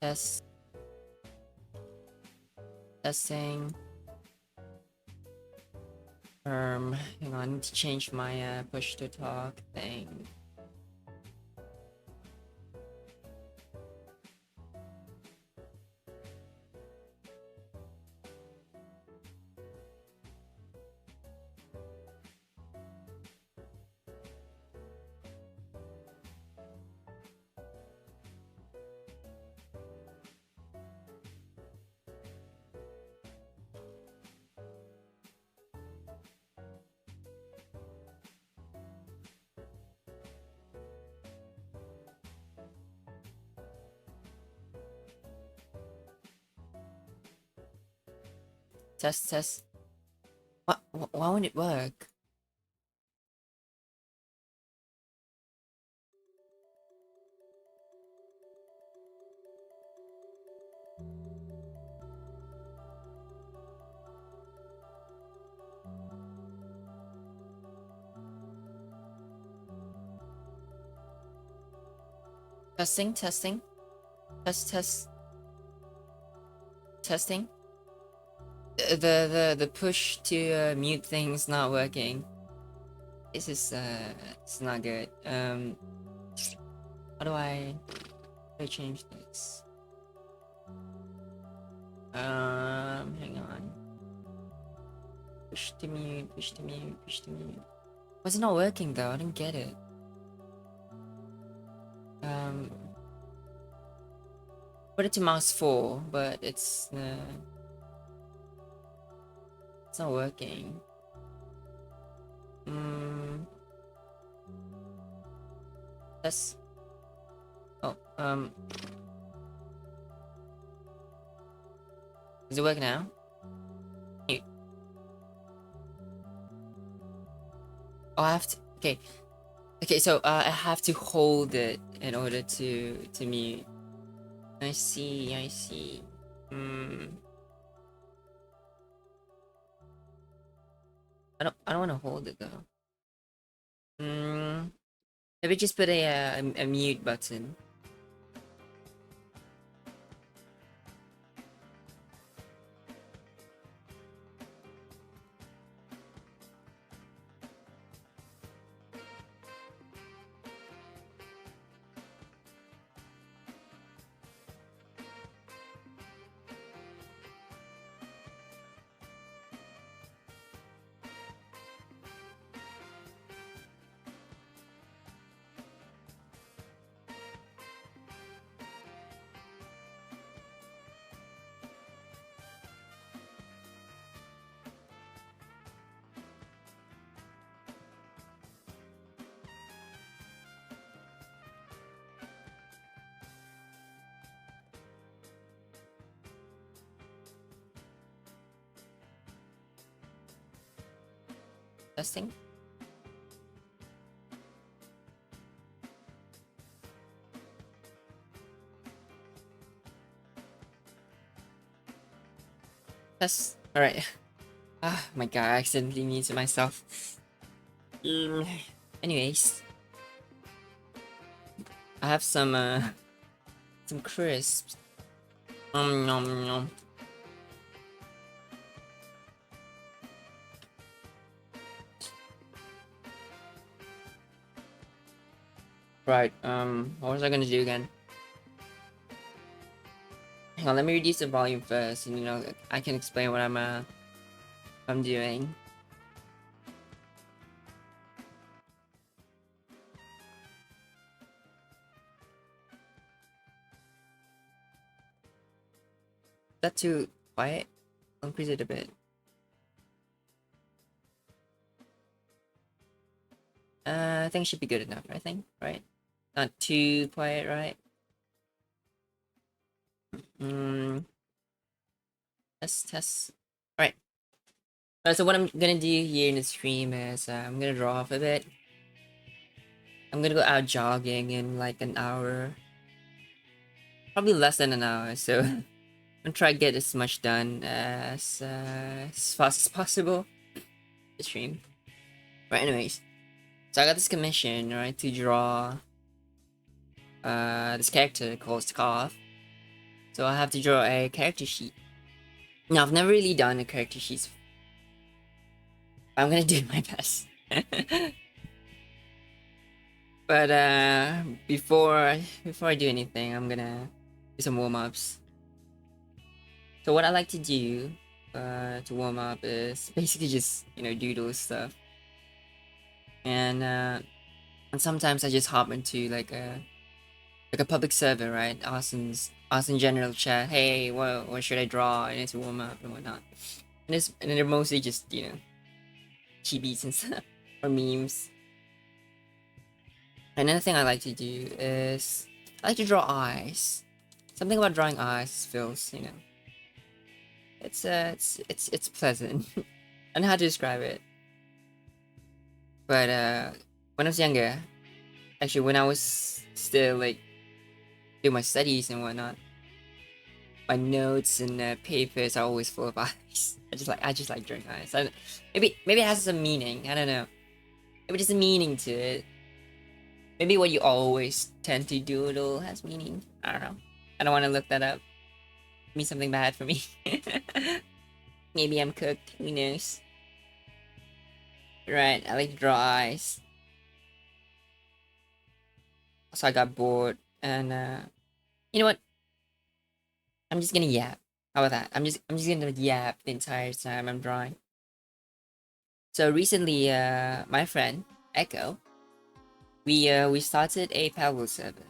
Test. Testing. Hang on, I need to change my push to talk thing. Test. What? Why won't it work? Testing. Testing. The push to mute thing's not working. This is it's not good. How do I change this? Hang on. Push to mute. Was it not working though? I didn't get it. Put it to mouse 4, but it's not working. That's does it work now? Oh, I have to. Okay. So I have to hold it in order to mute. I see. I don't want to hold it though. Maybe just put a mute button. Testing. Test. All right. Ah, my god! I accidentally muted myself. Anyways, I have some crisps. Nom. Right. What was I gonna do again? Hang on. Let me reduce the volume first, and I can explain what I'm doing. Is that too quiet? I'll increase it a bit. I think it should be good enough. I think, right? Not too quiet, right? Test. Alright. So what I'm gonna do here in the stream is I'm gonna draw off a bit. I'm gonna go out jogging in like an hour. Probably less than an hour, so I'm gonna try to get as much done as fast as possible. The stream. Right, anyways. So I got this commission, right, to draw this character called Scarf. So I have to draw a character sheet. Now, I've never really done a character sheet. I'm gonna do my best. But before I do anything, I'm gonna do some warm-ups. So what I like to do to warm up is basically just, you know, doodle stuff. And sometimes I just hop into like a public server, right? Austin general chat. Hey, what should I draw? I need to warm up and whatnot. And they're mostly just, you know, chibis and stuff or memes. Another thing I like to do is I like to draw eyes. Something about drawing eyes feels, you know, it's pleasant. I don't know how to describe it. But when I was younger, actually when I was still like doing my studies and whatnot, my notes and papers are always full of eyes. I just like drawing eyes. Maybe it has some meaning. I don't know. Maybe there's a meaning to it. Maybe what you always tend to doodle has meaning. I don't know. I don't want to look that up. It means something bad for me. Maybe I'm cooked. Who knows? Right. I like to draw eyes. So I got bored, and you know what? I'm just gonna yap. How about that? I'm just gonna yap the entire time I'm drawing. So recently, my friend Echo, we started a Pebble server,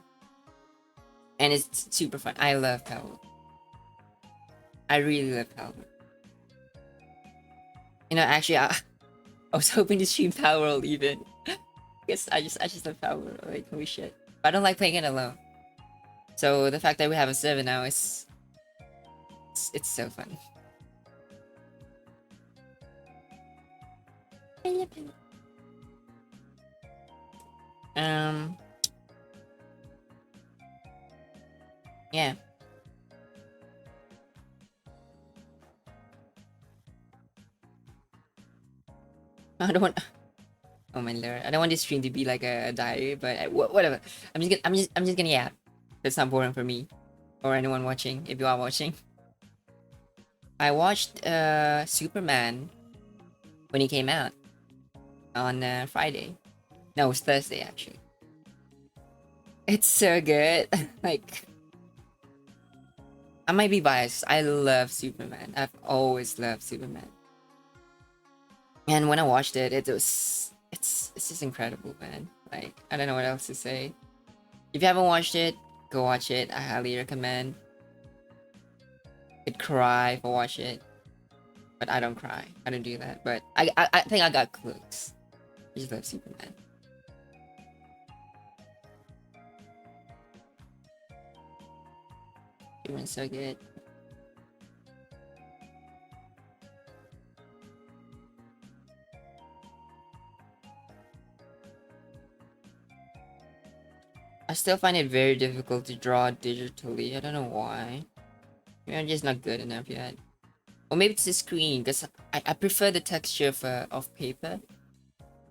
and it's super fun. I love Pebble. I really love Pebble. You know, actually, I was hoping to stream Power World even. Guess I just love Power World. Like holy shit. But I don't like playing it alone. So the fact that we have a server now is it's so fun. Um. Yeah. I don't want. Oh my lord! I don't want this stream to be like a diary, but whatever. I'm just gonna yap. That's not boring for me or anyone watching. If you are watching, I watched Superman when he came out on Friday. No, it was Thursday actually. It's so good. Like I might be biased. I love Superman. I've always loved Superman. And when I watched it, it was it's just incredible, man. Like I don't know what else to say. If you haven't watched it, go watch it. I highly recommend. Could cry if I watch it, but I don't cry. I don't do that. But I think I got close. I just love Superman. Superman's so good. I still find it very difficult to draw digitally. I don't know why. Maybe I'm just not good enough yet. Or maybe it's the screen, because I prefer the texture of paper.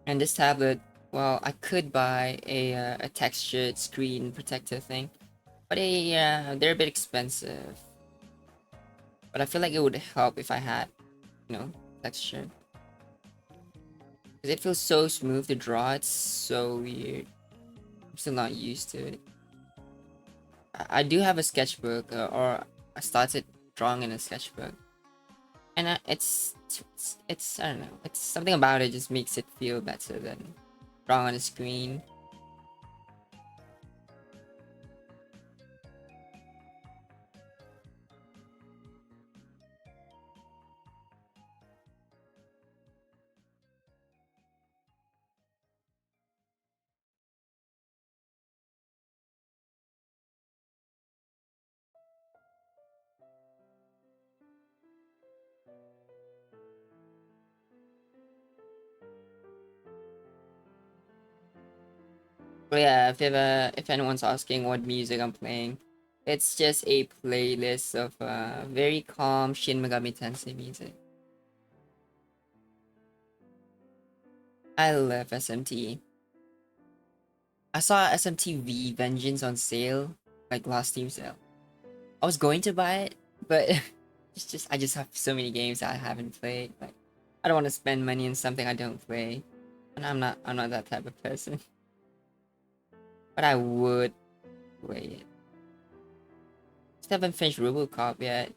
And this tablet, well, I could buy a textured screen protector thing. But they're a bit expensive. But I feel like it would help if I had, you know, texture. Because it feels so smooth to draw, it's so weird. I'm still not used to it. I do have a sketchbook, or I started drawing in a sketchbook. And it's I don't know, it's something about it just makes it feel better than drawing on a screen. But yeah, if anyone's asking what music I'm playing, it's just a playlist of very calm Shin Megami Tensei music. I love SMT. I saw SMT V Vengeance on sale, like last Steam sale. I was going to buy it, but it's just I just have so many games I haven't played. Like, I don't want to spend money on something I don't play, and I'm not that type of person. But I would play it. Just haven't finished RoboCop yet.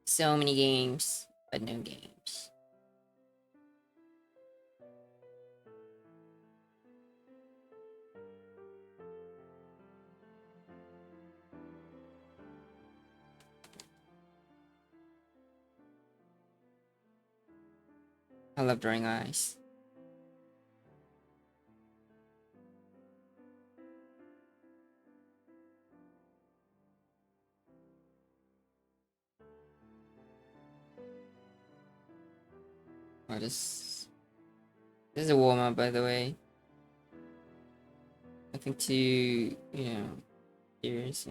So many games, but no games. I love drawing eyes. Oh, this is a warm up, by the way. Nothing too, serious.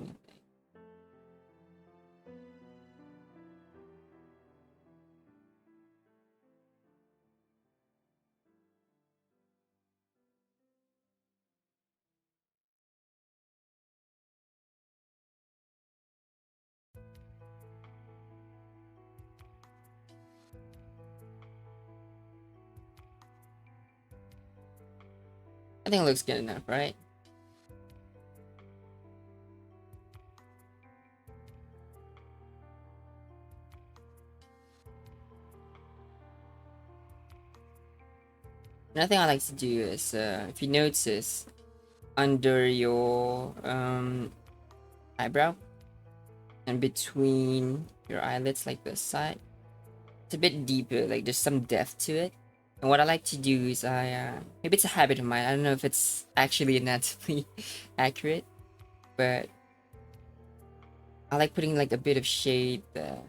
I think it looks good enough, right? Another thing I like to do is, if you notice, under your eyebrow and between your eyelids, like this side, it's a bit deeper. Like there's some depth to it. And what I like to do is maybe it's a habit of mine. I don't know if it's actually anatomically accurate, but I like putting like a bit of shade there.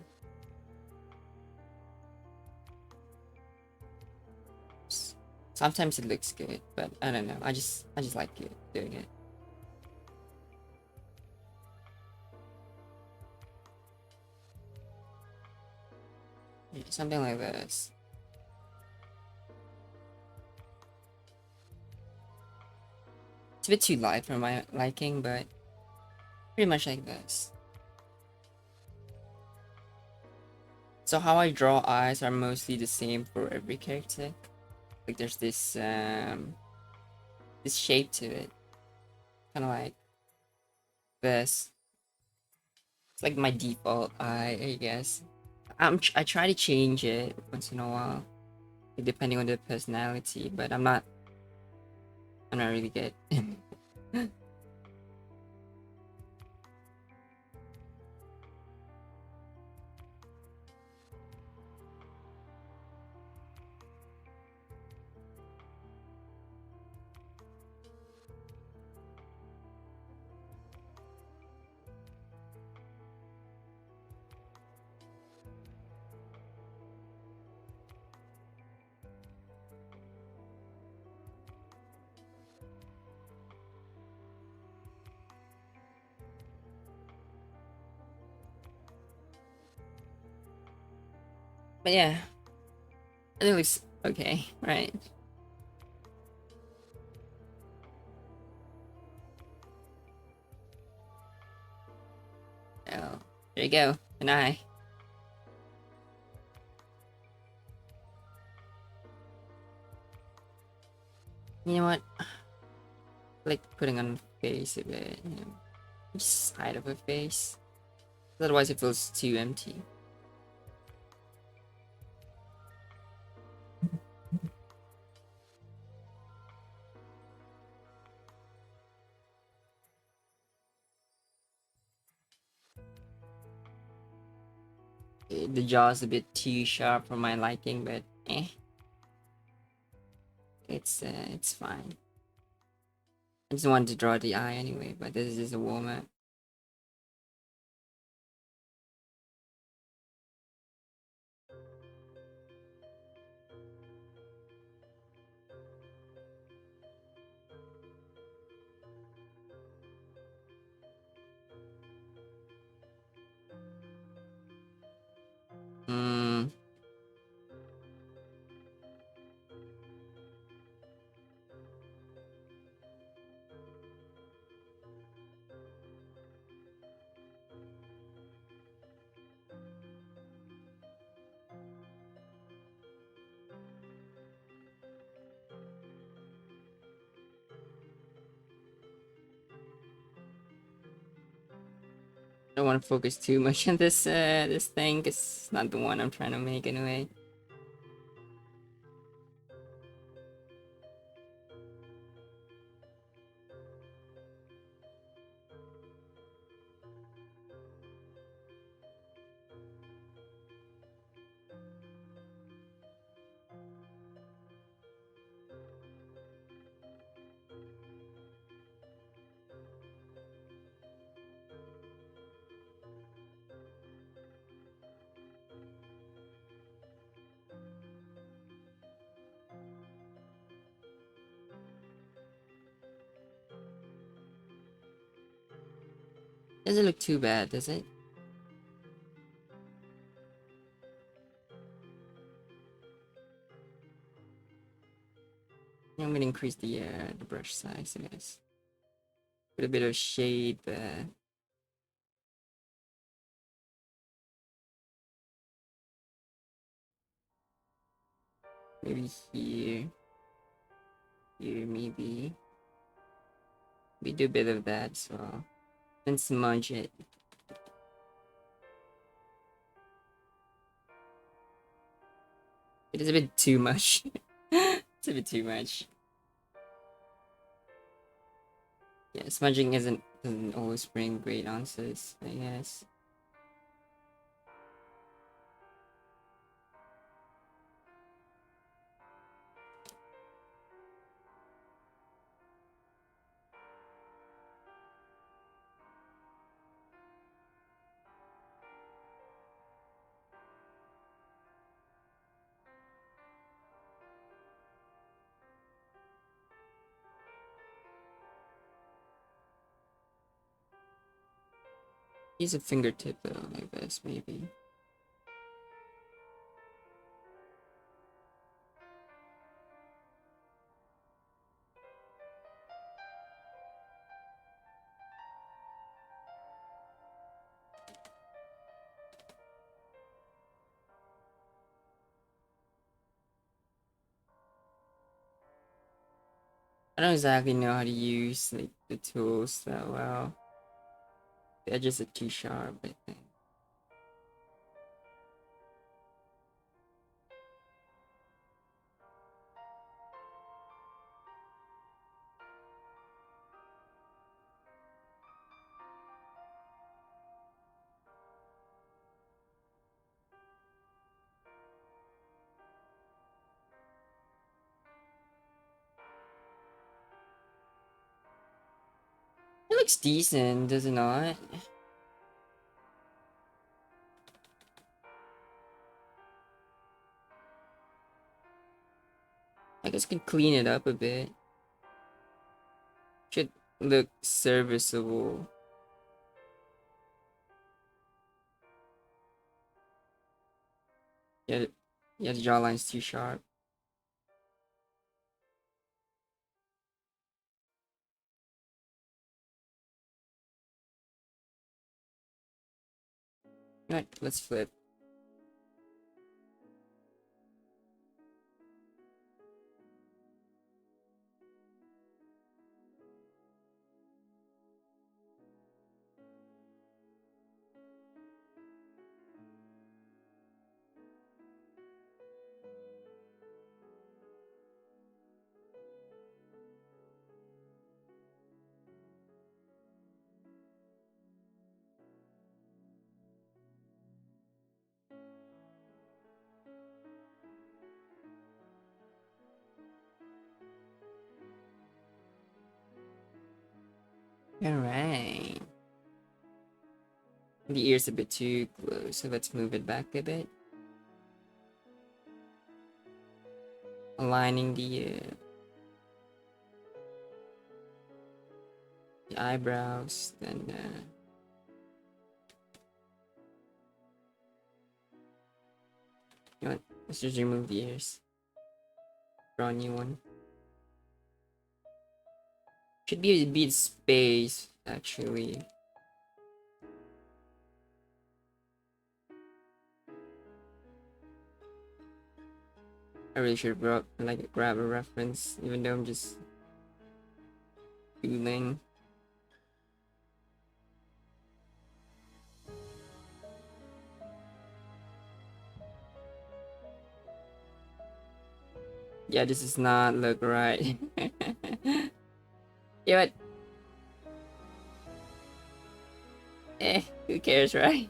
Sometimes it looks good, but I don't know. I just like it doing it. Yeah, something like this. It's a bit too light for my liking, but pretty much like this. So how I draw eyes are mostly the same for every character. Like there's this shape to it, kind of like this. It's like my default eye, I guess. I try to change it once in a while, depending on the personality, but I'm not really good. But yeah, it looks okay, right? So there you go, an eye. You know what? I like putting on a face a bit, just side of a face. Otherwise, it feels too empty. The jaw's a bit too sharp for my liking, but it's fine. I just wanted to draw the eye anyway, but this is just a warm up. Hmm. I don't want to focus too much on this thing, cause it's not the one I'm trying to make anyway. Doesn't look too bad, does it? I'm gonna increase the brush size, I guess. Put a bit of shade there. Maybe here. Here, maybe. We do a bit of that as well. Then smudge it. It is a bit too much. It's a bit too much. Yeah, smudging doesn't always bring great answers, I guess. Use a fingertip though, like this, maybe. I don't exactly know how to use like the tools that well. The edges are too sharp, I think. It looks decent, does it not? I guess could clean it up a bit. Should look serviceable. Yeah, yeah, the jawline's too sharp. Alright, let's flip. Alright. The ear's a bit too close, so let's move it back a bit. Aligning the eyebrows, then you know what? Let's just remove the ears. Draw a new one. Should be a bit space, actually. I really should grab a reference, even though I'm just doodling. Yeah, this does not look right. Yeah, but who cares, right?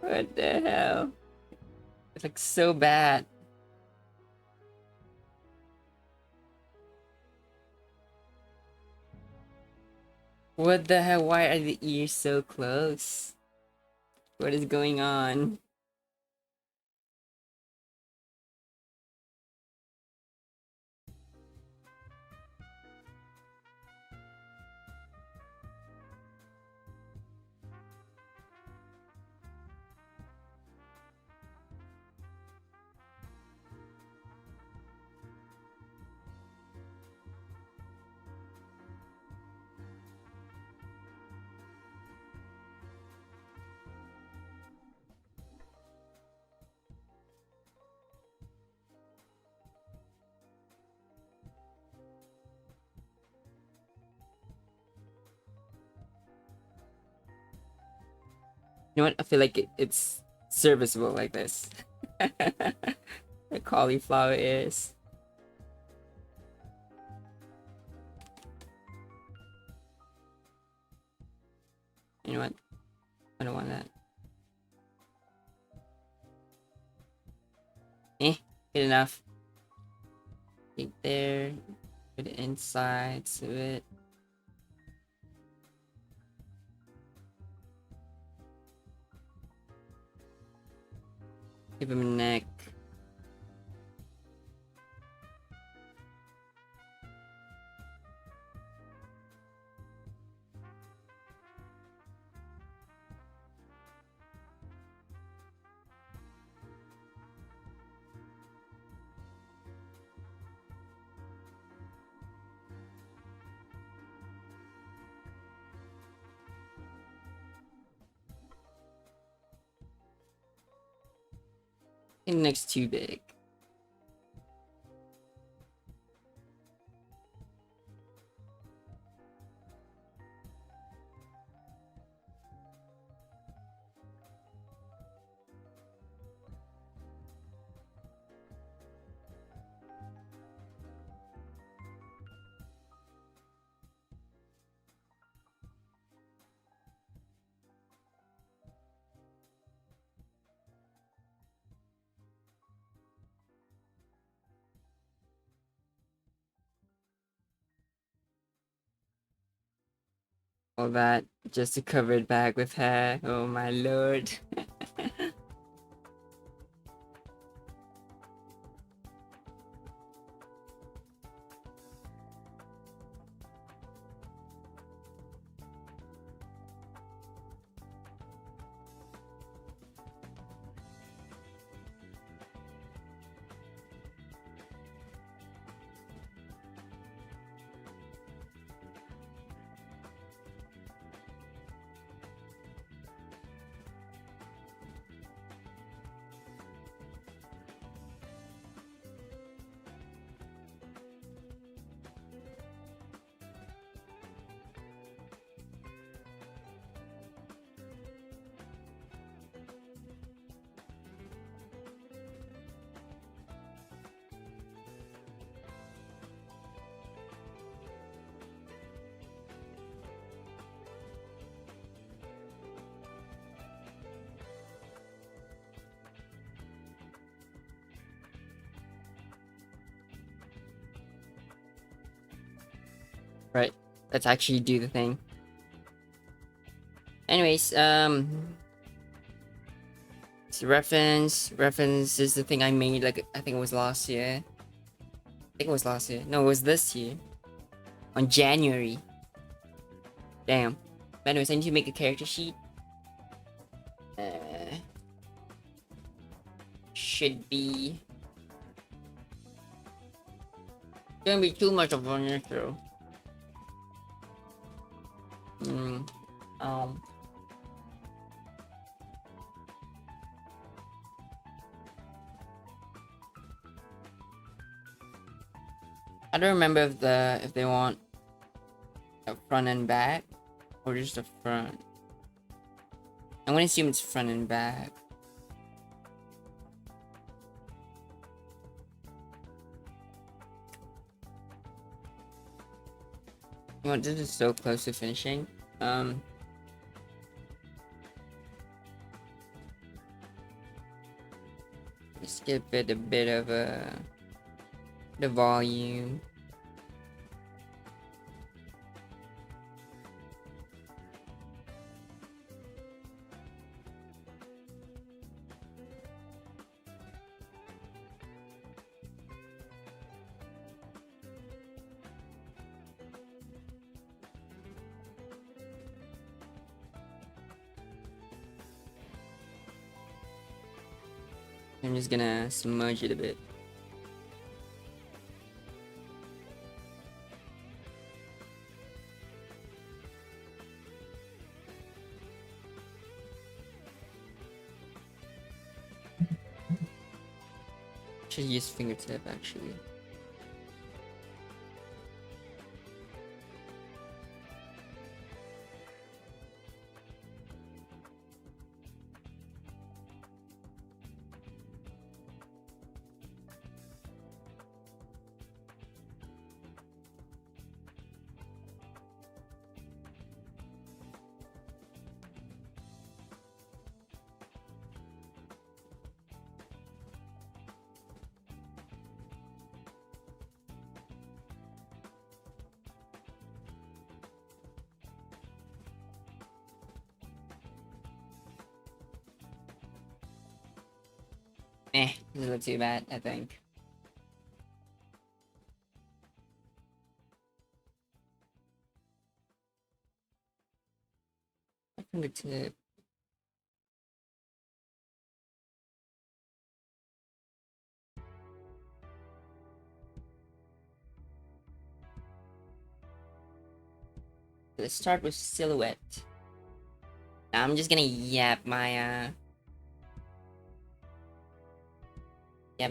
What the hell? It looks so bad. What the hell? Why are the ears so close? What is going on? You know what? I feel like it's serviceable like this. The cauliflower is. You know what? I don't want that. Good enough. Right there. Put the insides of it. Give him a neck. I think the neck's too big. All that just to cover it back with hair. Oh my lord. Right. Let's actually do the thing. Anyways, so reference is the thing I made, like, I think it was last year. I think it was last year. No, it was this year. On January. Damn. But anyways, I need to make a character sheet. Should be... Gonna be too much of an intro. Um... I don't remember if they want a front and back or just a front. I'm gonna assume it's front and back. Well, this is so close to finishing. Just give it a bit of the volume. I'm just gonna smudge it a bit. Should use fingertip actually. Doesn't look too bad, I think. Fingertip. Let's start with silhouette. Now I'm just gonna yap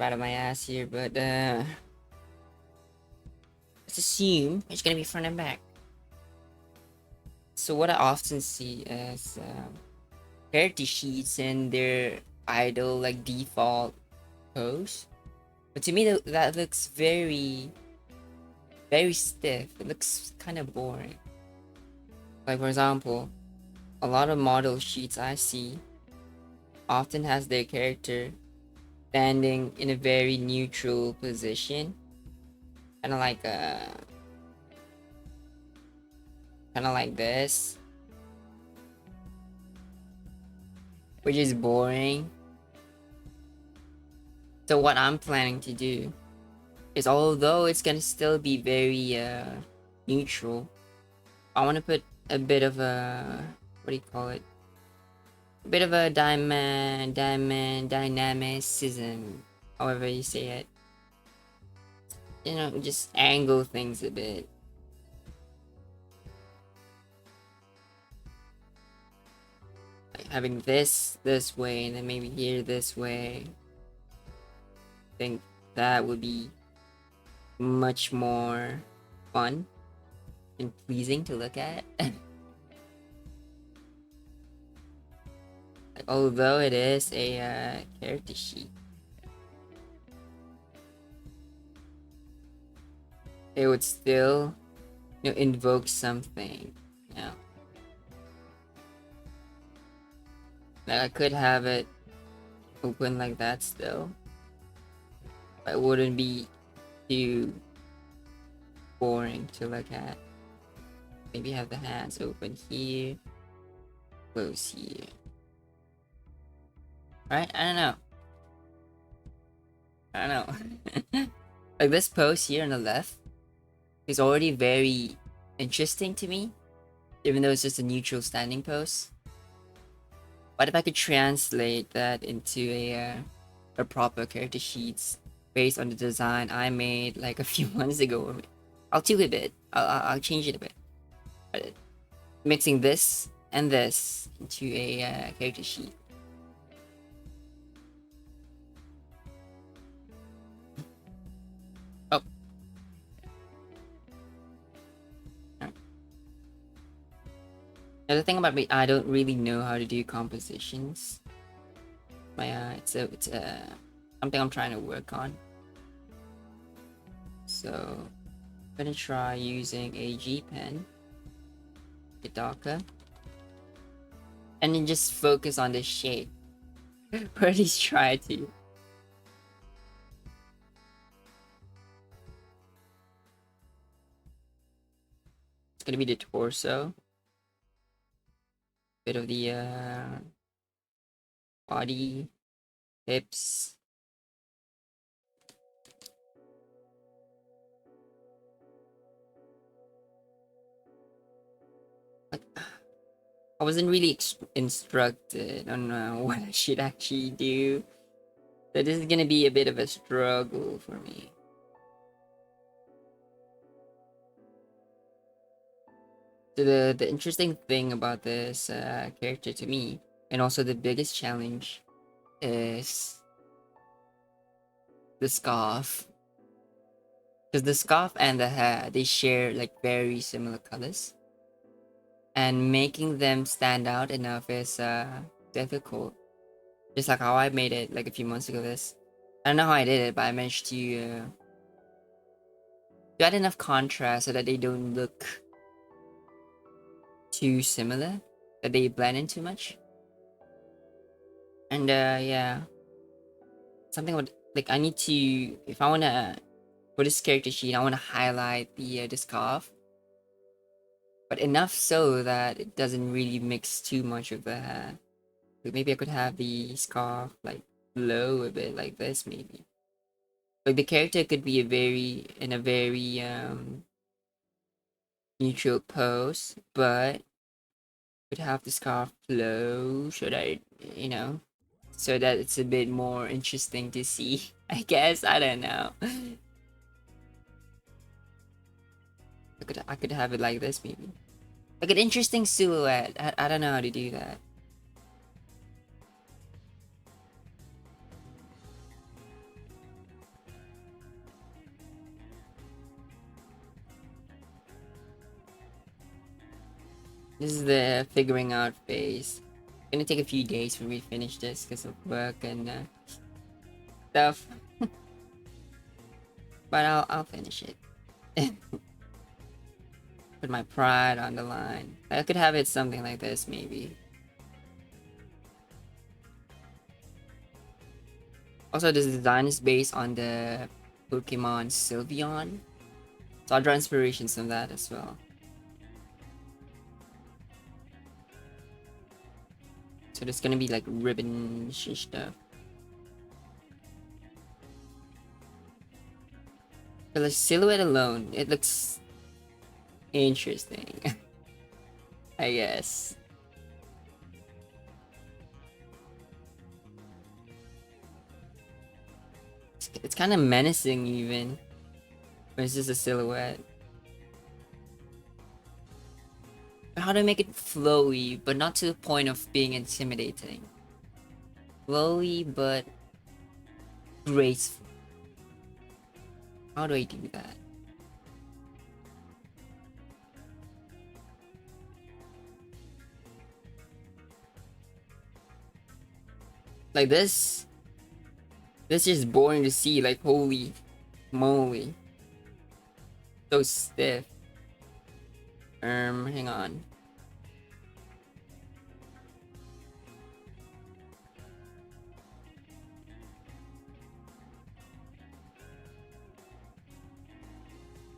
out of my ass here, but let's assume it's gonna be front and back. So what I often see is character sheets and their idle like default pose, but to me that looks very stiff. It looks kind of boring. Like for example, a lot of model sheets I see often has their character standing in a very neutral position, kind of like this, which is boring. So what I'm planning to do is, although it's gonna still be very neutral, I want to put a bit of a, what do you call it? A bit of a dynamicism, however you say it. You know, just angle things a bit. Like having this way and then maybe here this way. I think that would be much more fun and pleasing to look at. Although it is a character sheet, it would still, you know, invoke something. You know, like I could have it open like that still, but it wouldn't be too boring to look at. Maybe have the hands open here, close here. Right? I don't know. Like this pose here on the left is already very interesting to me, even though it's just a neutral standing pose. What if I could translate that into a proper character sheets based on the design I made like a few months ago? I'll tweak it a bit. I'll change it a bit. But mixing this and this into a character sheet. Oh. Now the thing about me, I don't really know how to do compositions. It's something I'm trying to work on. So I'm gonna try using a G pen, Hidaka, and then just focus on the shape. Or at least try to. It's gonna be the torso, bit of the body, hips. Like, I wasn't really instructed on what I should actually do. So this is gonna be a bit of a struggle for me. So the interesting thing about this character to me, and also the biggest challenge, is the scarf. Because the scarf and the hair, they share like very similar colors. And making them stand out enough is difficult. Just like how I made it like a few months ago. I don't know how I did it, but I managed to add enough contrast so that they don't look too similar, that they blend in too much. And yeah, something about like I need to, if I wanna, for this character sheet, I wanna highlight the scarf, but enough so that it doesn't really mix too much of the hair. Like maybe I could have the scarf like low a bit like this maybe. Like the character could be in a very neutral pose, but could have the scarf low so that so that it's a bit more interesting to see. I guess I don't know. I could have it like this maybe. Like an interesting silhouette. I don't know how to do that. This is the figuring out phase. It's gonna take a few days for me to finish this because of work and stuff. But I'll finish it. Put my pride on the line. I could have it something like this maybe. Also, this design is based on the Pokemon Sylveon. So I'll draw inspirations from that as well. So there's gonna be like ribbon stuff. But the silhouette alone, it looks interesting. I guess. It's kind of menacing even. But it's just a silhouette. How to make it flowy, but not to the point of being intimidating. Flowy, but graceful. How do I do that? Like this is just boring to see, like holy moly. So stiff. Hang on.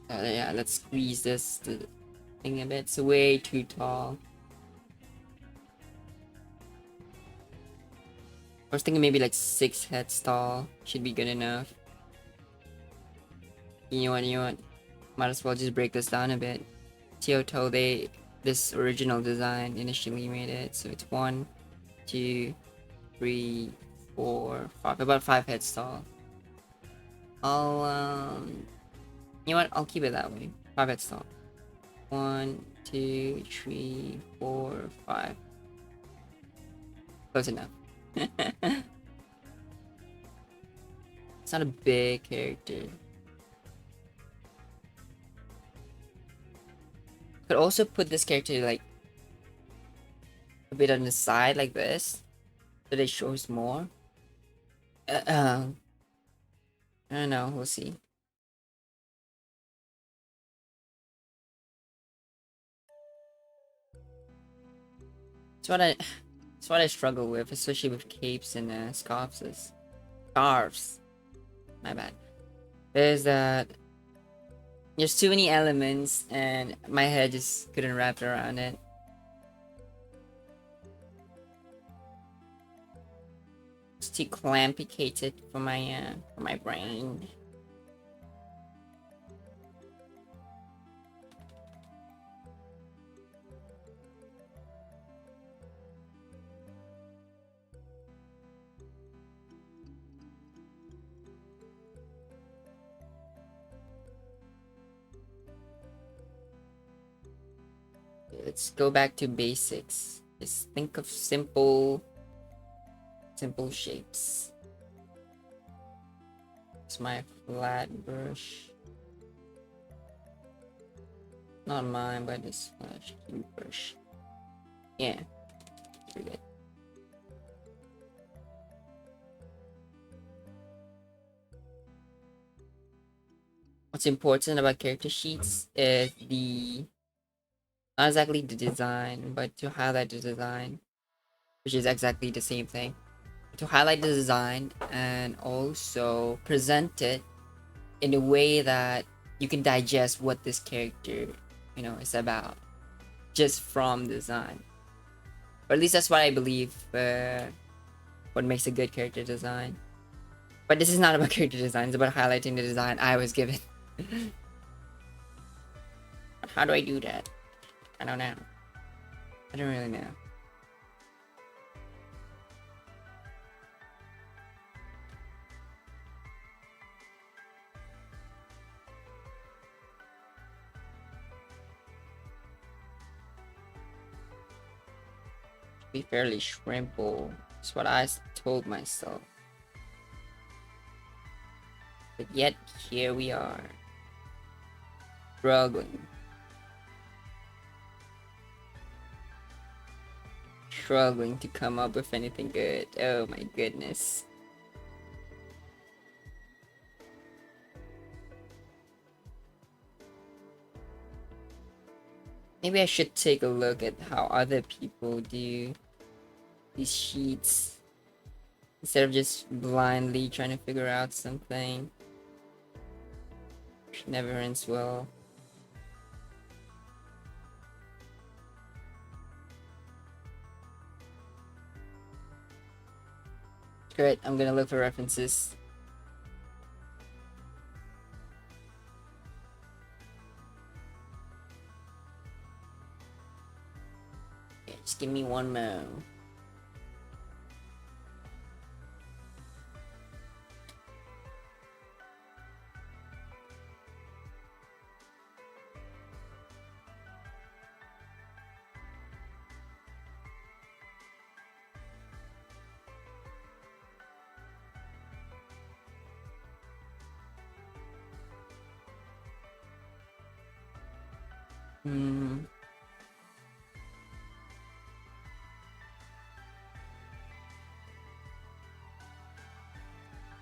Yeah, let's squeeze this thing a bit. It's way too tall. I was thinking maybe like 6 heads tall should be good enough. You know what? Might as well just break this down a bit. Kyoto, this original design initially made it, so it's 1, 2, 3, 4, 5, about 5 heads tall. You know what? I'll keep it that way. 5 heads tall. 1, 2, 3, 4, 5. Close enough. It's not a big character. Could also put this character like a bit on the side like this, so that it shows more. I don't know. We'll see. It's what I struggle with, especially with capes and scarves. Scarves. My bad. There's that. There's too many elements, and my head just couldn't wrap around it. It's too complicated for my brain. Let's go back to basics. Just think of simple shapes. It's my flat brush. Not mine, but this flash brush. Yeah, pretty good. What's important about character sheets is not exactly the design, but to highlight the design, which is exactly the same thing. To highlight the design and also present it in a way that you can digest what this character, is about just from design. Or at least that's what I believe. What makes a good character design. But this is not about character design. It's about highlighting the design I was given. How do I do that? I don't know. I don't really know. Be fairly shrimpable. That's what I told myself. But yet, here we are. Struggling. Struggling to come up with anything good. Oh my goodness. Maybe I should take a look at how other people do these sheets instead of just blindly trying to figure out something. Which never ends well. Great, I'm gonna look for references. Okay, just give me one moment.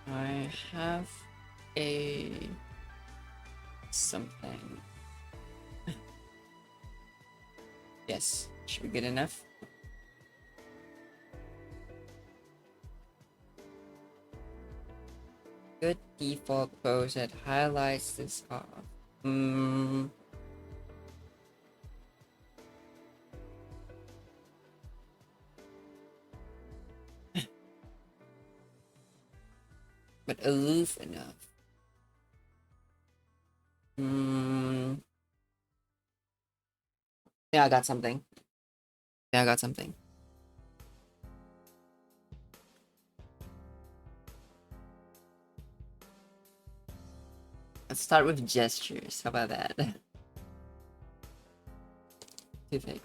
I have a something. Yes, should be good enough. Good default pose that highlights this off. But aloof enough. Yeah, I got something. Let's start with gestures. How about that? Too fake.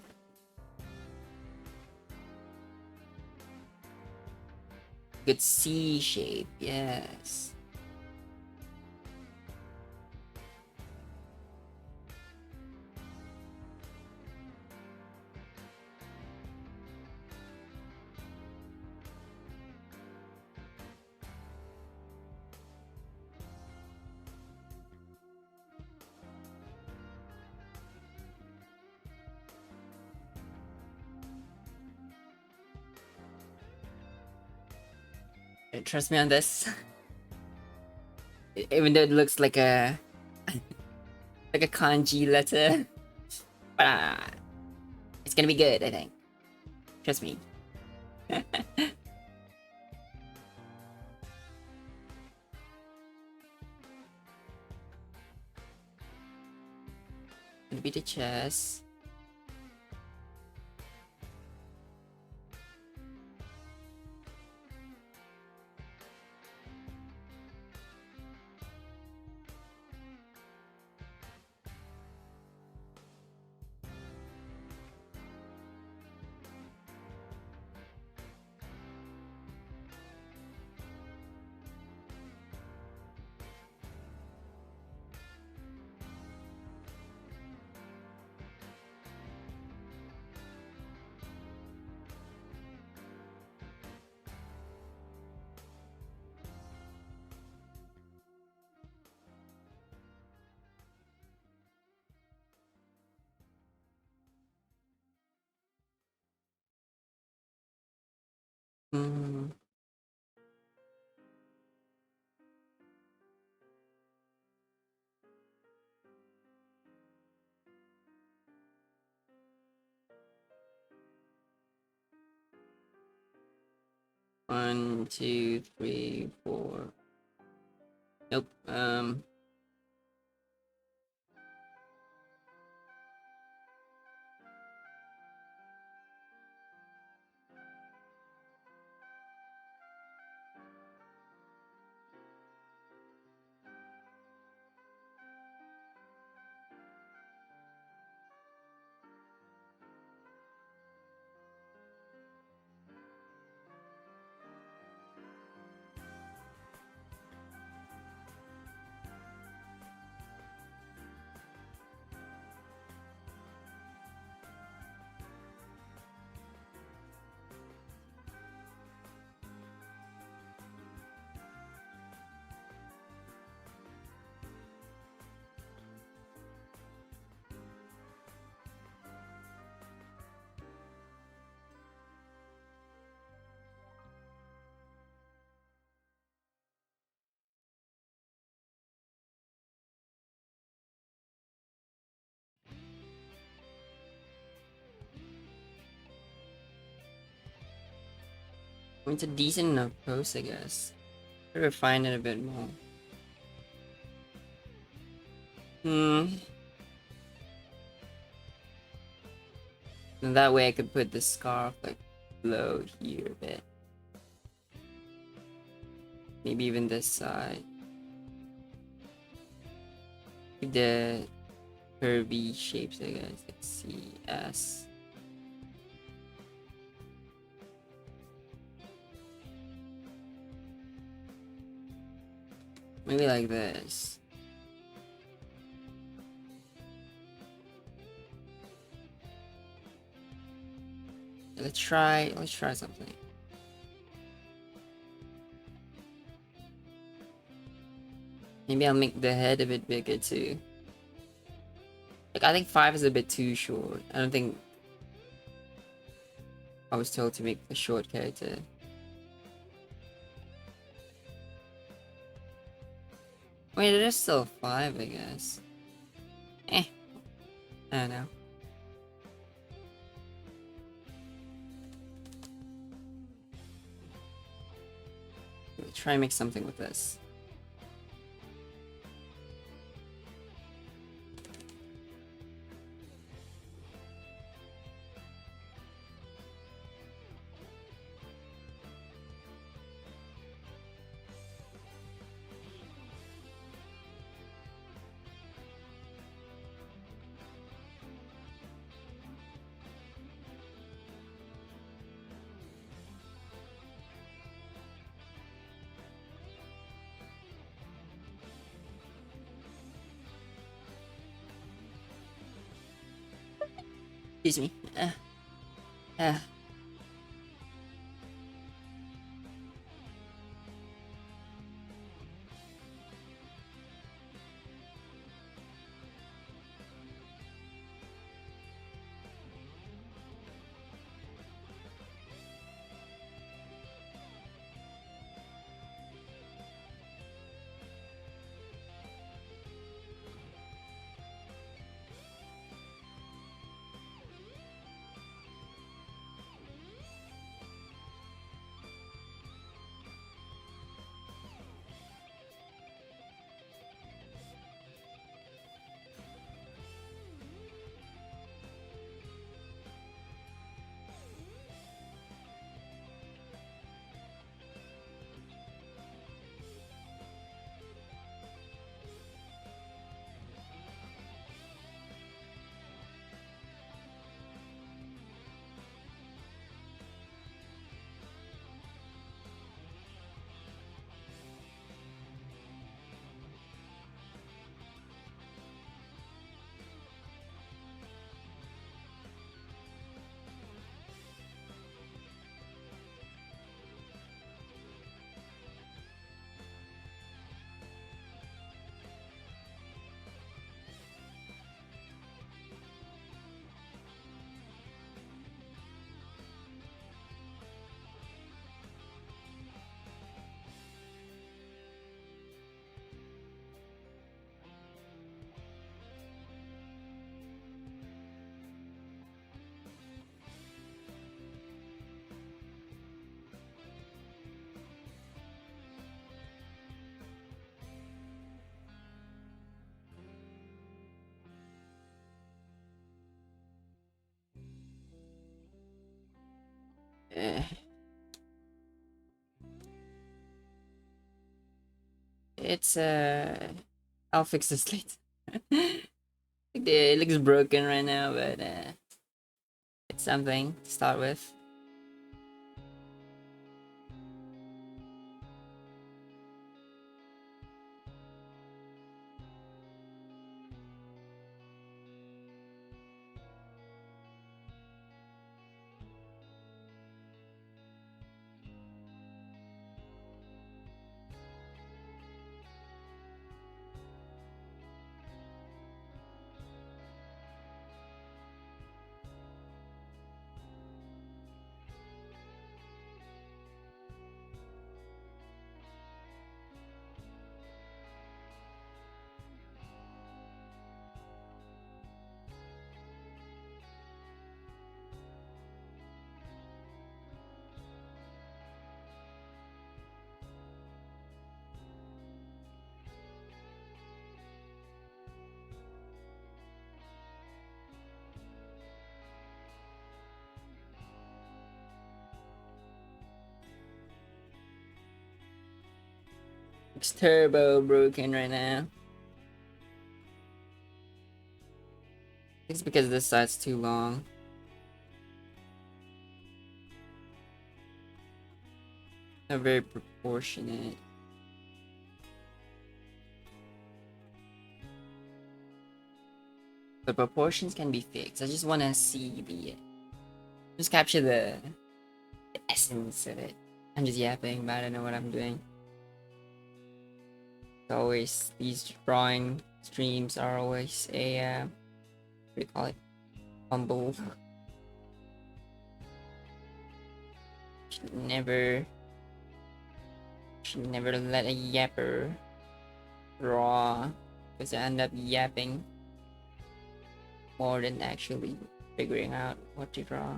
Good C shape, yes. Trust me on this. Even though it looks like a like a kanji letter, but it's gonna be good. I think. Trust me. Gonna be the chest. Mm. 1, 2, 3, 4. Nope. It's a decent enough post, I guess. Could refine it a bit more. And that way I could put the scarf like below here a bit. Maybe even this side. The curvy shapes, I guess. Let's see. S. Maybe like this. Let's try something. Maybe I'll make the head a bit bigger too. Like I think 5 is a bit too short. I don't think I was told to make a short character. Wait, it is still 5, I guess. I don't know. Try and make something with this. Excuse me. Uh. Eh, it's I'll fix this later. It looks broken right now, but it's something to start with. It's turbo broken right now. It's because this side's too long. Not very proportionate. The proportions can be fixed. I just want to see the just capture the essence of it. I'm just yapping, but I don't know what I'm doing. It's always these drawing streams are always a what do you call it? Fumble. Should never let a yapper draw, because I end up yapping more than actually figuring out what to draw.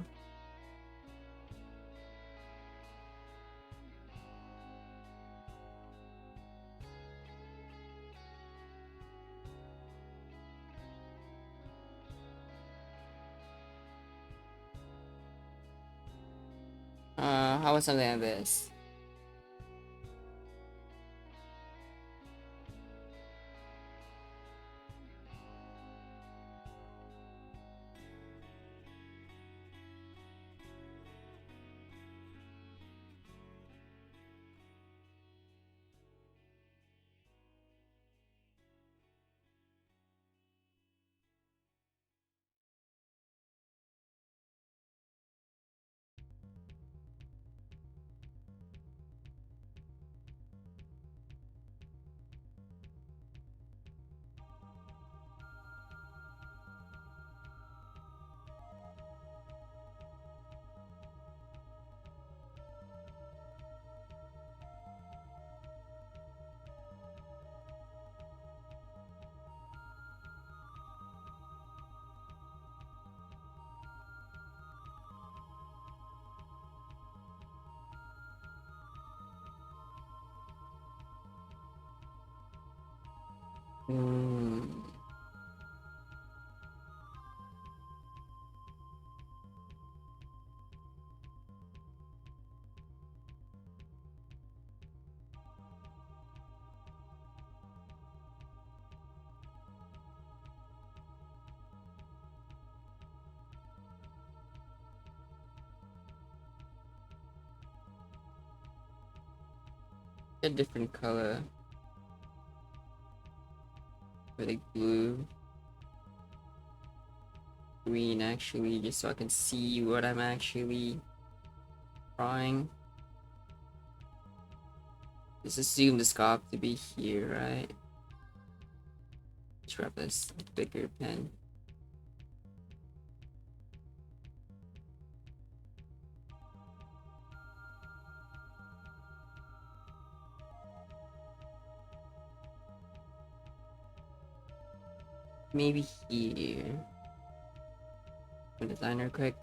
How was something like this? Hmm. A different color. Like blue. Green actually, just so I can see what I'm actually drawing. Just assume the scope to be here, right? Let's grab this bigger pen. Maybe here. Designer quick.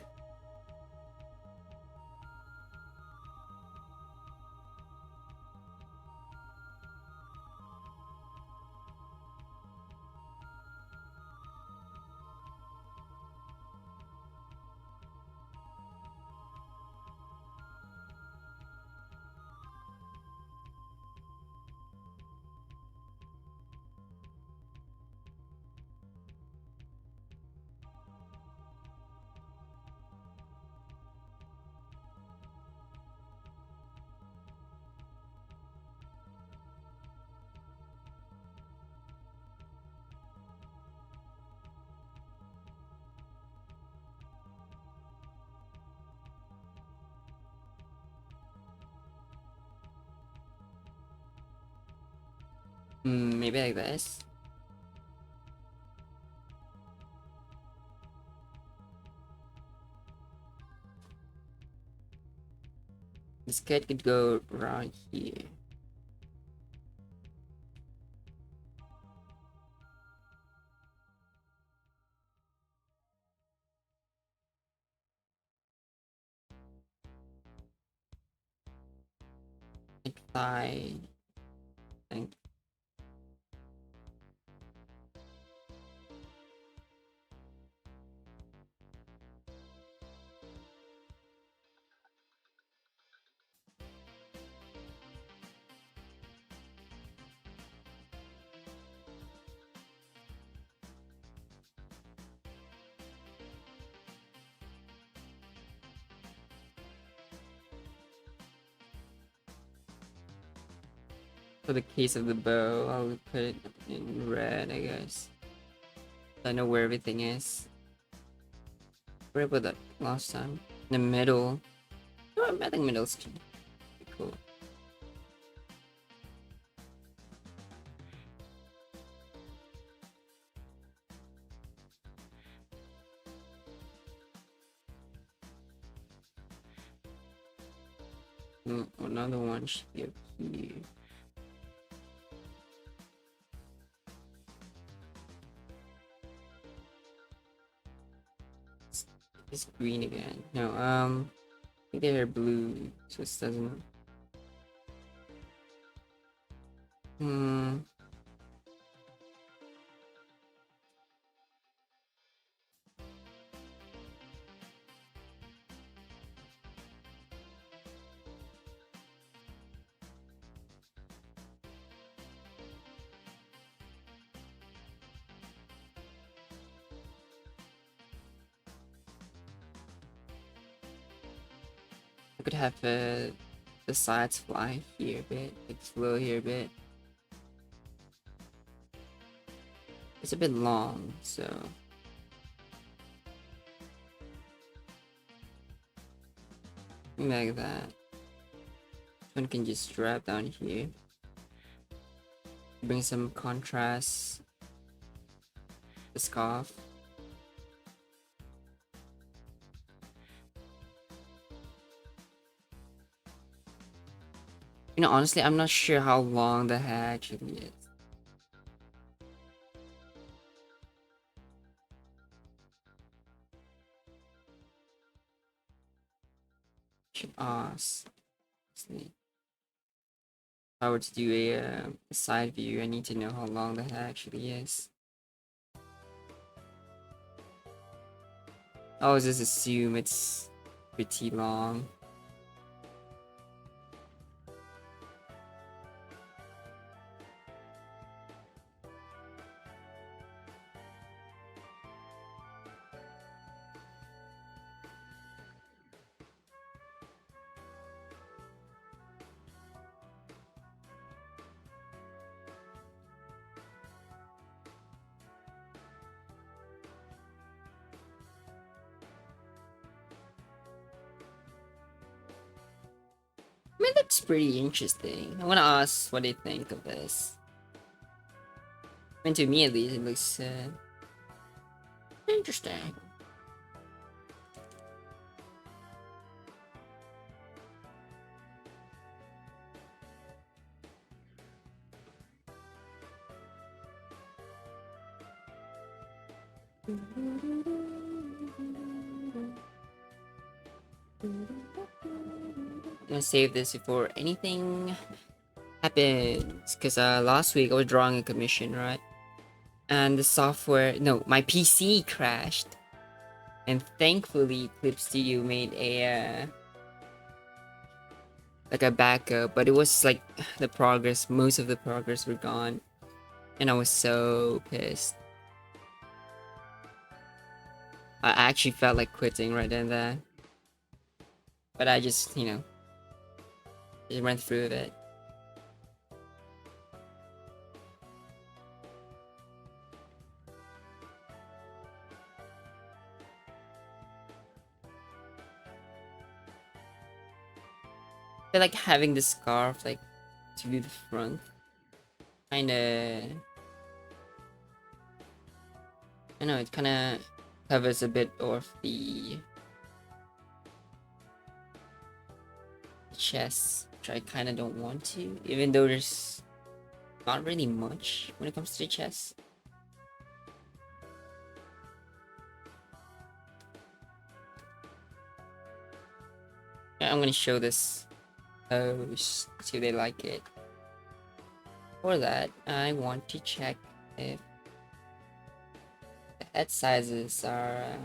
Maybe like this. This kid could go around here. Like fly. Think. For the case of the bow, I'll put it in red, I guess. I know where everything is. Where I put that last time? In the middle. Oh, I think middle's cool. Another one should be up here. It's green again. No, I think they're blue, so it doesn't. Hmm. I could have the sides fly here a bit, like flow here a bit. It's a bit long, so like that. One can just strap down here. Bring some contrast. The scarf. You know, honestly, I'm not sure how long the hair actually is. Should ask. If I were to do a side view, I need to know how long the hair actually is. I always just assume it's pretty long. I mean, that's pretty interesting. I want to ask what they think of this. I mean, to me at least, it looks interesting. I'm gonna save this before anything happens, because last week I was drawing a commission, right? And the software, no, my PC crashed, and thankfully Clip Studio made a like a backup, but it was like the progress, most of the progress were gone, and I was so pissed. I actually felt like quitting right then and there, but I just, just went through with it. I feel like having the scarf like to do the front. kinda, I know it kinda covers a bit of the chest, which I kinda don't want to, even though there's not really much when it comes to the chest. Yeah, I'm gonna show this post, see if they like it. For that, I want to check if the head sizes are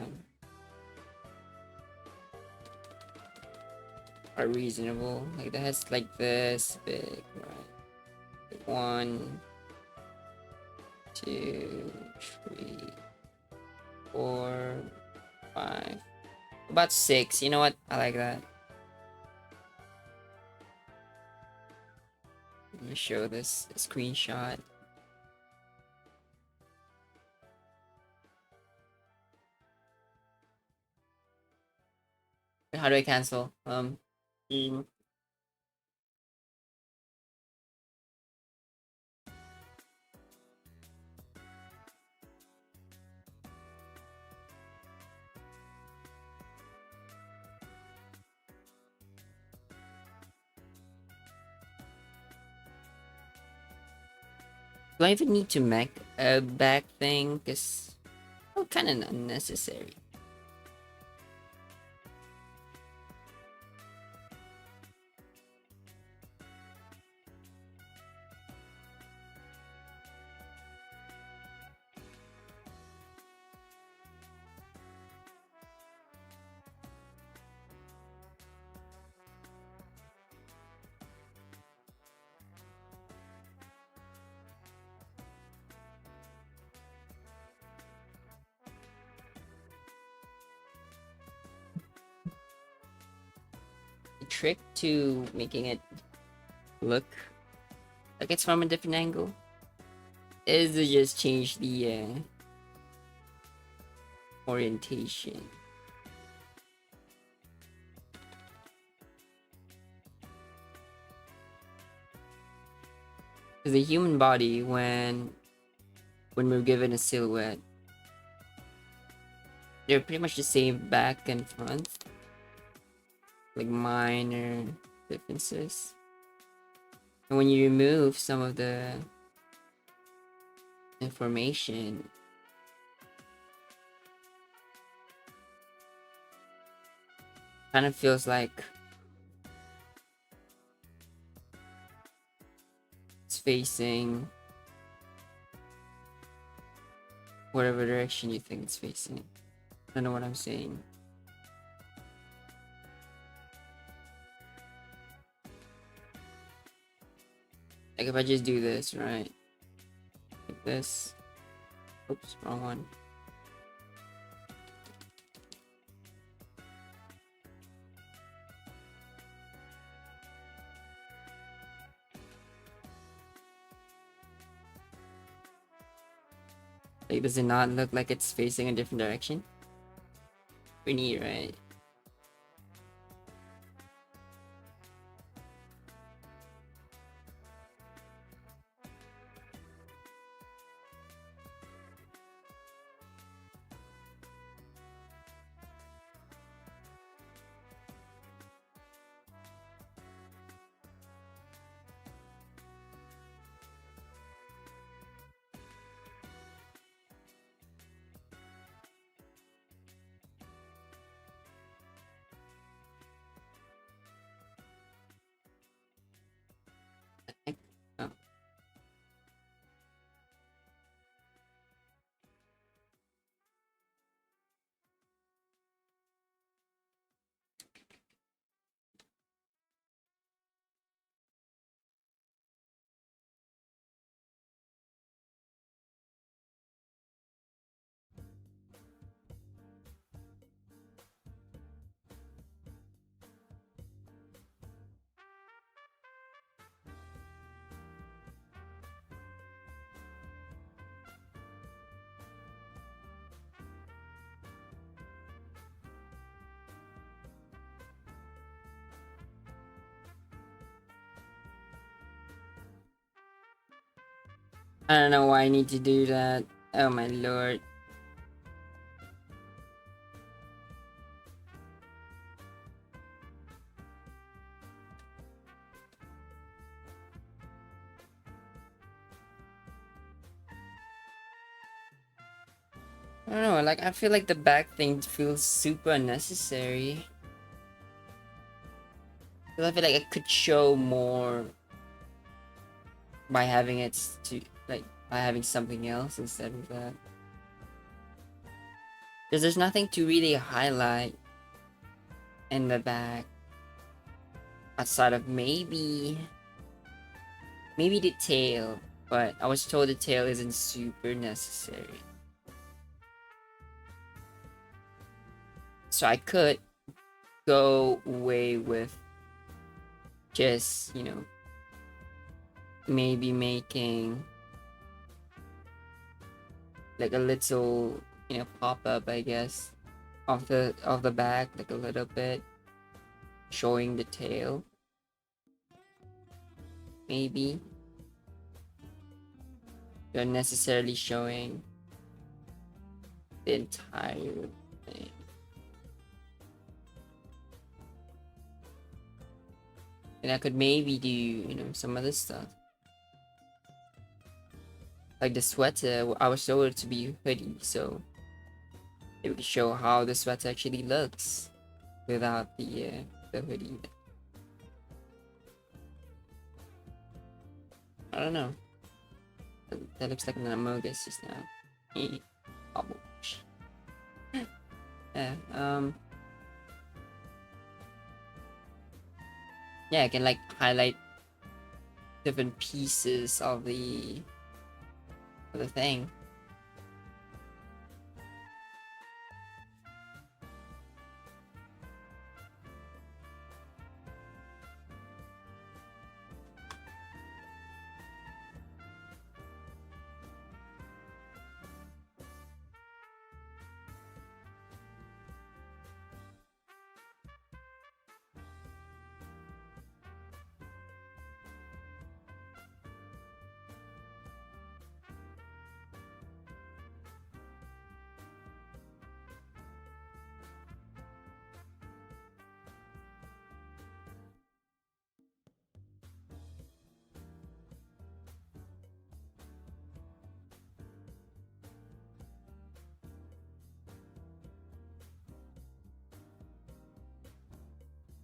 reasonable. Like the head's like this big, right? 1, 2, 3, 4, 5, about 6. You know what? I like that. Let me show this screenshot. How do I cancel? Do I even need to make a back thing? Cause kind of unnecessary. The trick to making it look like it's from a different angle is to just change the orientation. Because the human body, when we're given a silhouette, they're pretty much the same back and front, like minor differences. And when you remove some of the information, kind of feels like it's facing whatever direction you think it's facing. I don't know what I'm saying. Like if I just do this, right? Like this. Oops, wrong one. Like, does it not look like it's facing a different direction? Pretty neat, right? I don't know why I need to do that. Oh my lord. I don't know, like I feel like the back thing feels super unnecessary. 'Cause I feel like it could show more by having it to like by having something else instead of that. Because there's nothing to really highlight in the back outside of maybe the tail, but I was told the tail isn't super necessary. So I could go away with just, maybe making like a little, pop-up, I guess, of the back, like a little bit, showing the tail. Maybe. Not necessarily showing the entire thing. And I could maybe do, some other stuff. Like the sweater, I was told it to be hoodie, so it would show how the sweater actually looks without the hoodie. I don't know. That looks like an Amogus just now. Oh, yeah, yeah, I can like highlight different pieces of the thing.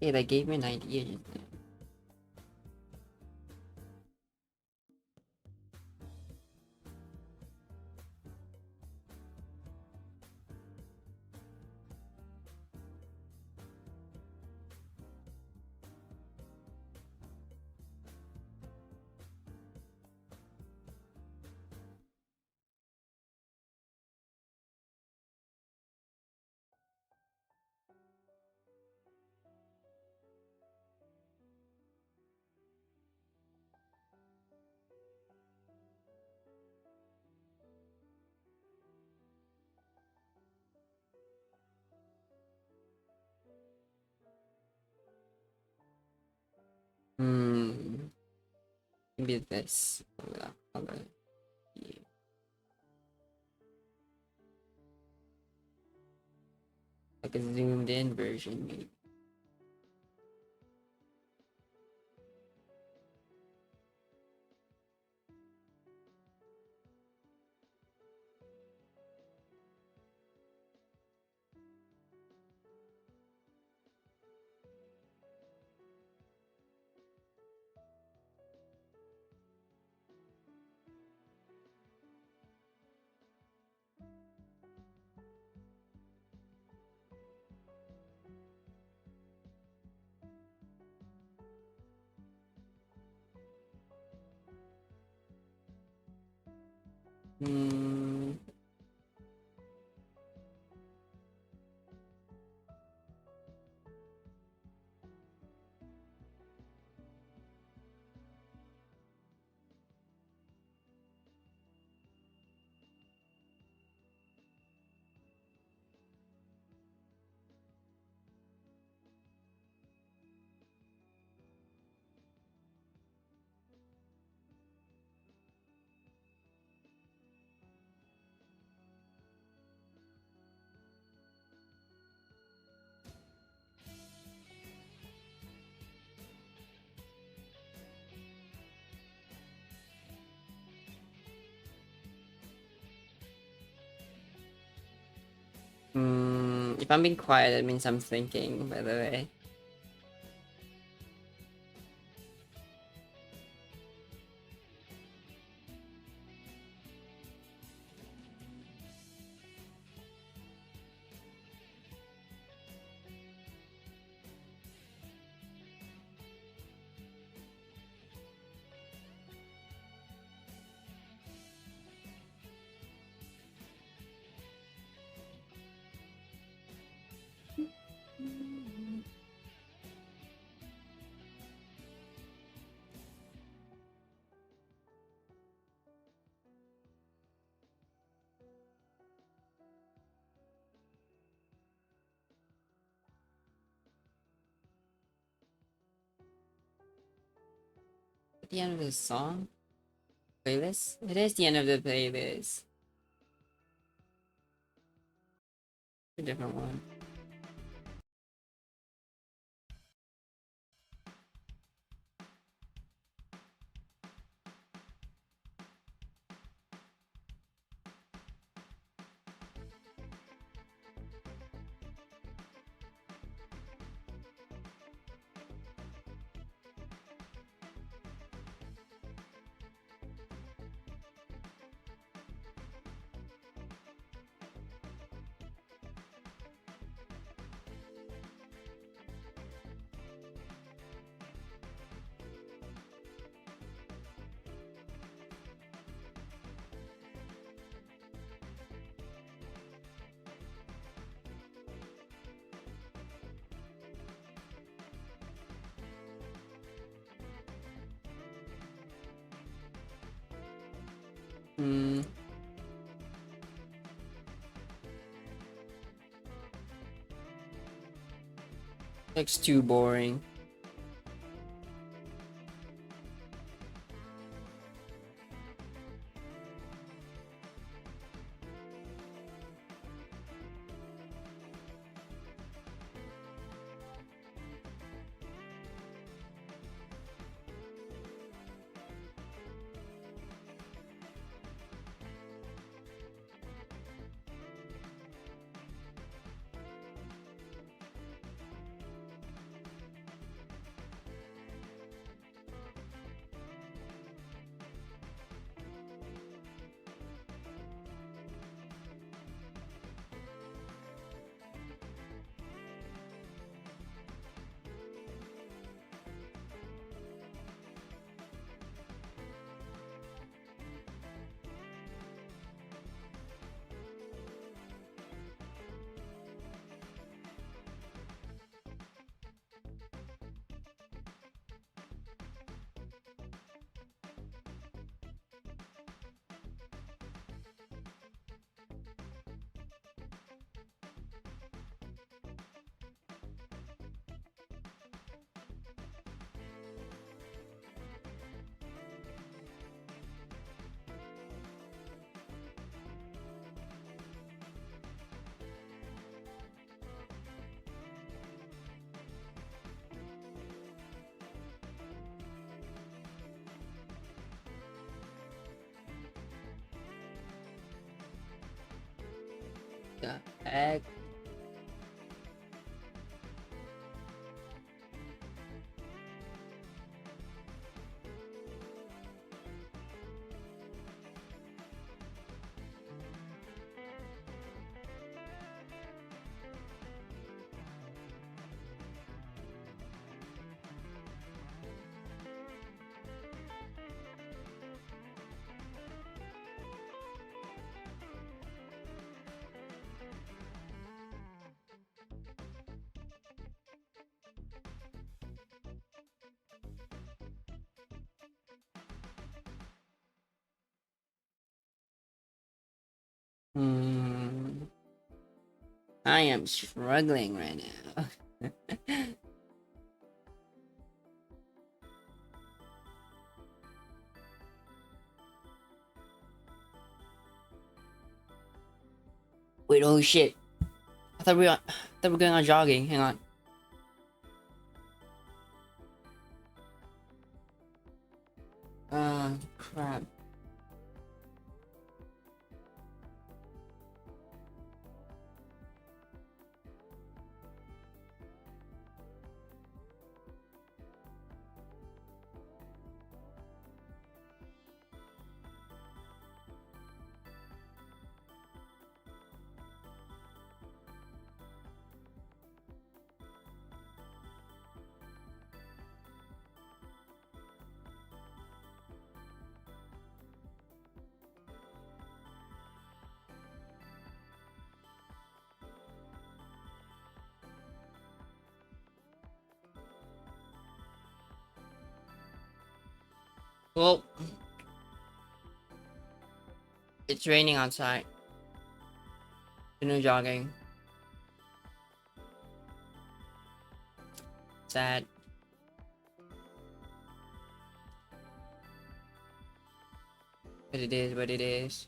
Yeah, that gave me an idea just now. Hmm, maybe this without color. Yeah. Like a zoomed in version, maybe. Hmm. If I'm being quiet, it means I'm thinking, by the way. At the end of the song? Playlist? It is the end of the playlist. A different one. Hmm. Looks too boring. The heck? Hmm. I am struggling right now. Wait, oh shit. I thought we were going on jogging. Hang on. Crap. Well, it's raining outside. No jogging. Sad. But it is what it is.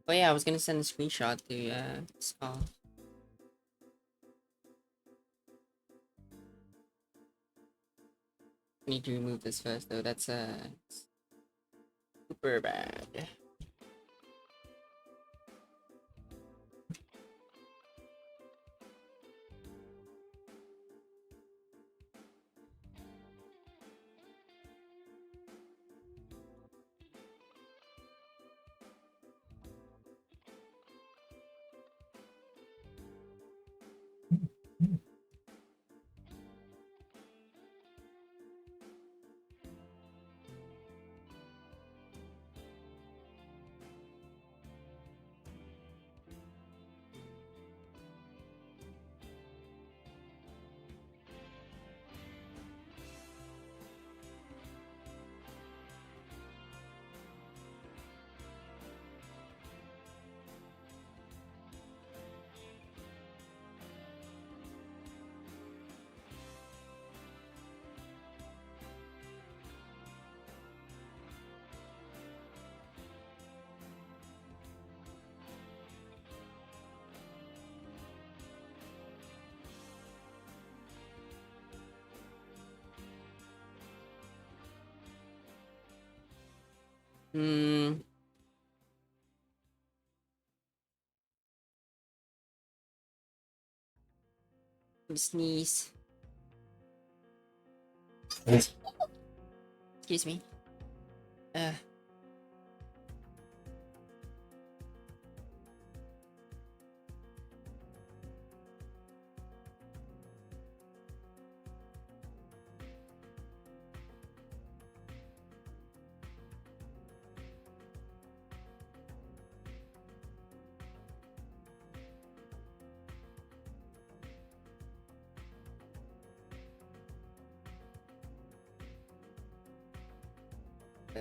Oh yeah, I was gonna send a screenshot to this call. I need to remove this first though. That's super bad. Hmm. Sneeze. Excuse me. Uh. Uh.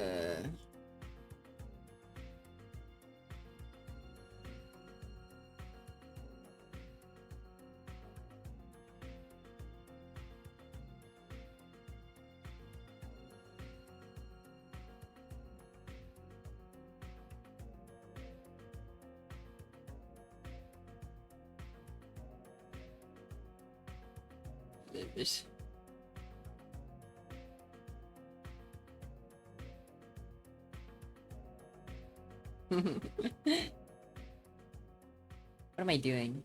This. What am I doing?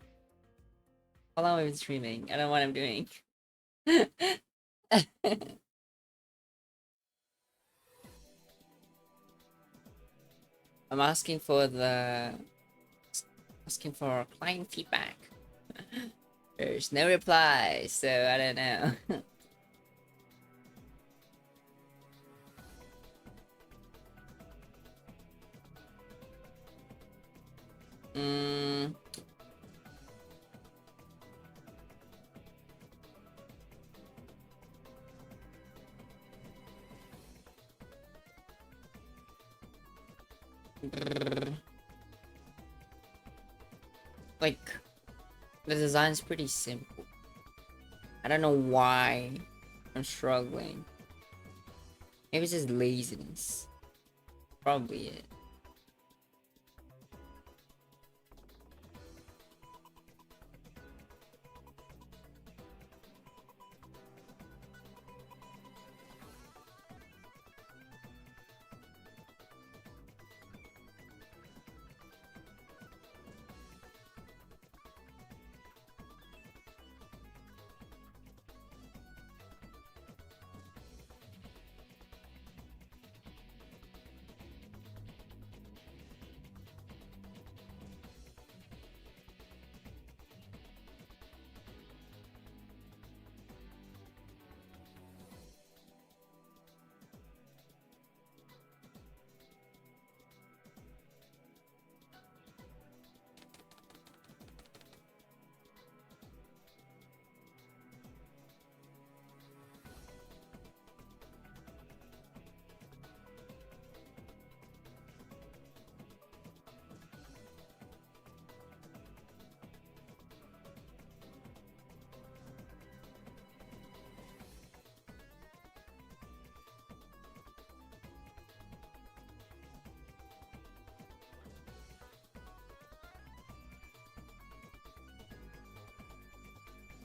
How long have I been streaming? I don't know what I'm doing. I'm asking for client feedback. There's no reply, so I don't know. mm, like the design's pretty simple. I don't know why I'm struggling. Maybe it's just laziness. Probably it.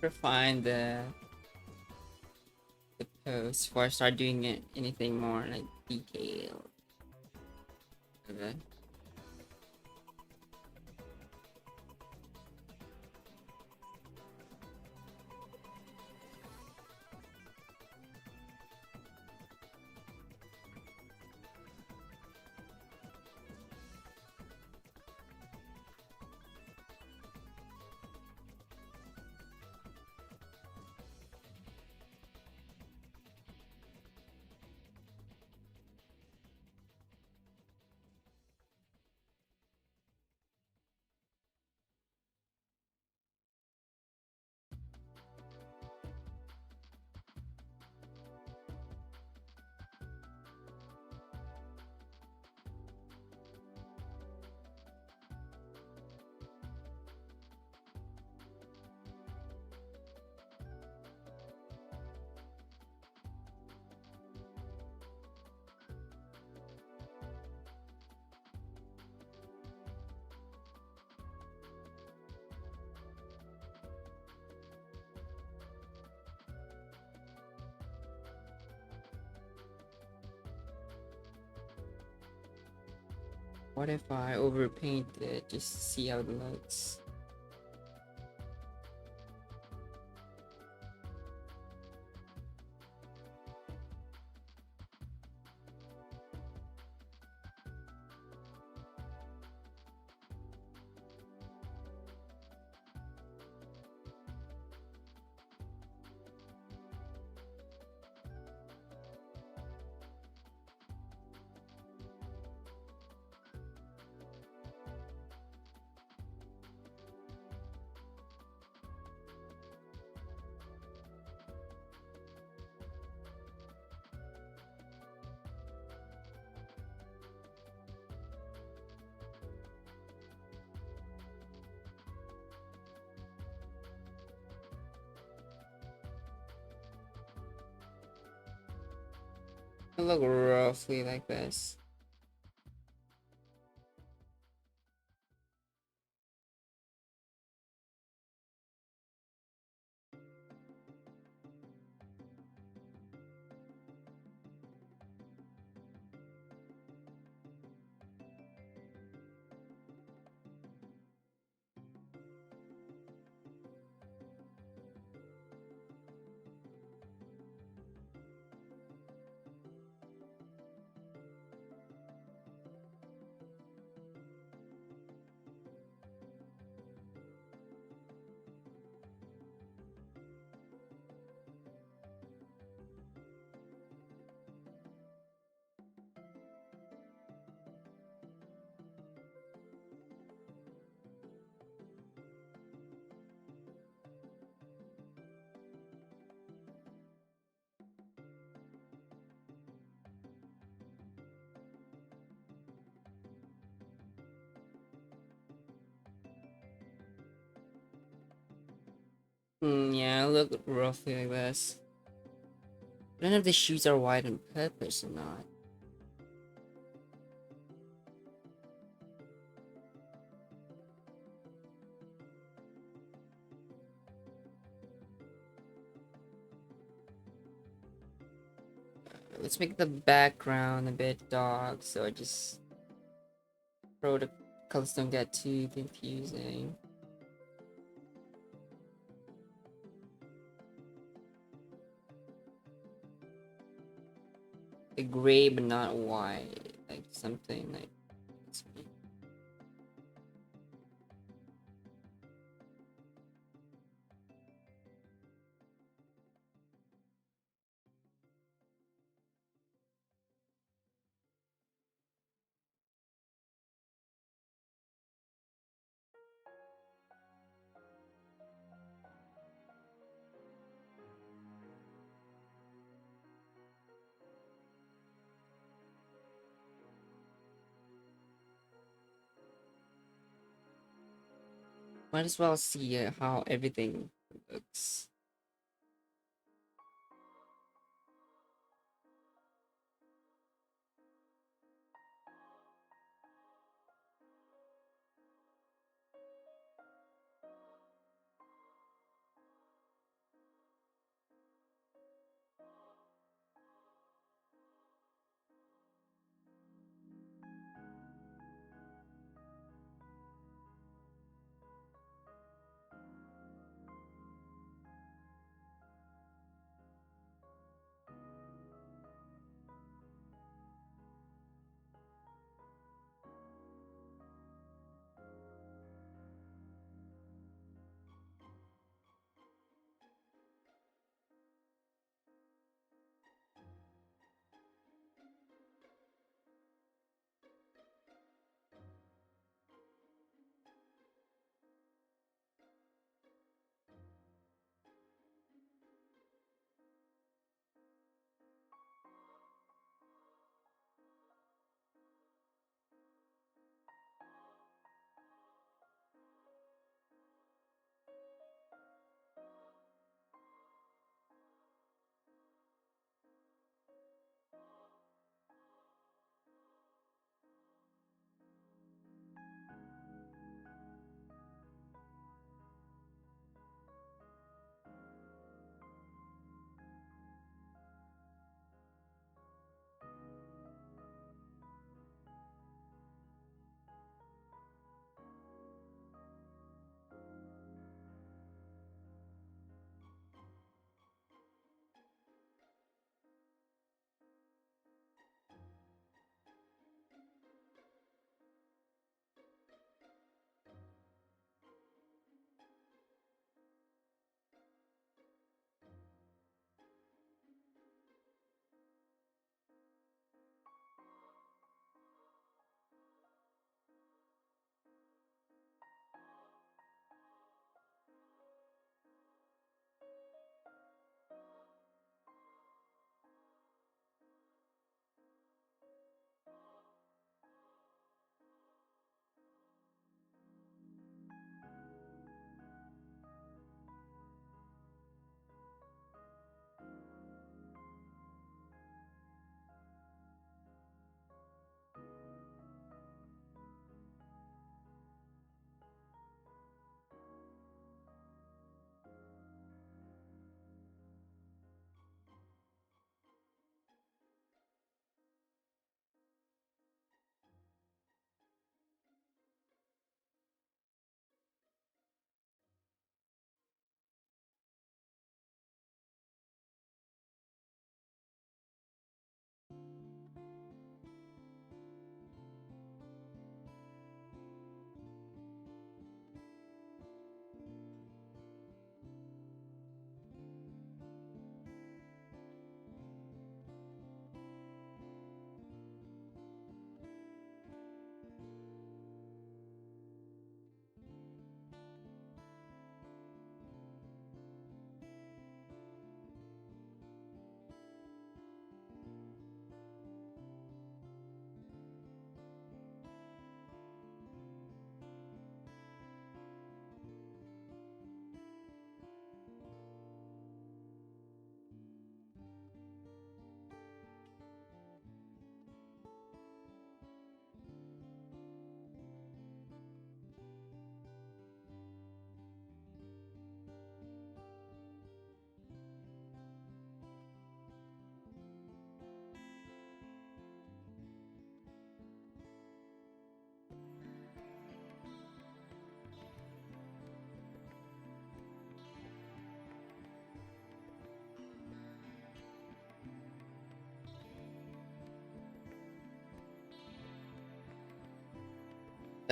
refine the post before I start doing it, anything more like detailed. Okay. What if I overpaint it just to see how it looks? It look roughly like this. Yeah, look roughly like this. I don't know if the shoes are white on purpose or not. Let's make the background a bit dark so I just so the colors don't get too confusing. The gray but not white, like something like. Might as well see how everything looks.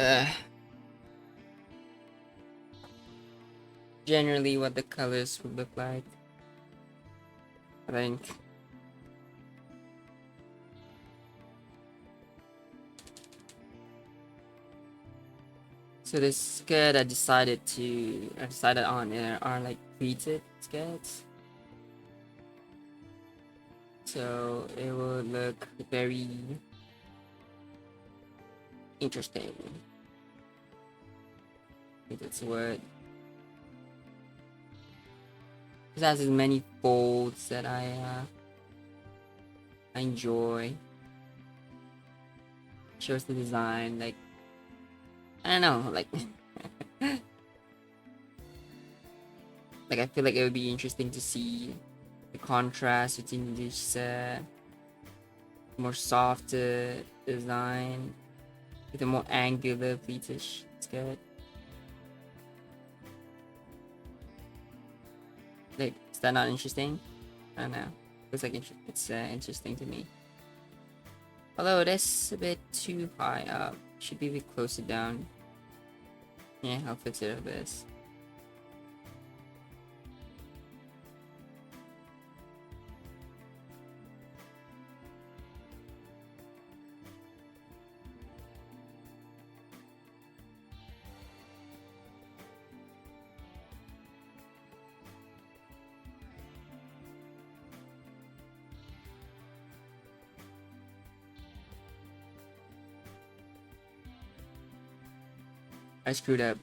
uh, generally what the colors would look like. I think. So the skirt I decided on are like pleated skirts. So it will look very interesting. I think that's what. It has as many folds that I enjoy. Shows the design, like I don't know, like like I feel like it would be interesting to see the contrast between this more soft design with a more angular pleatish skirt. Like, is that not interesting? I don't know. Looks like it's interesting to me. Although it is a bit too high up. Should be a bit closer down. Yeah, I'll fix it with this. I screwed up.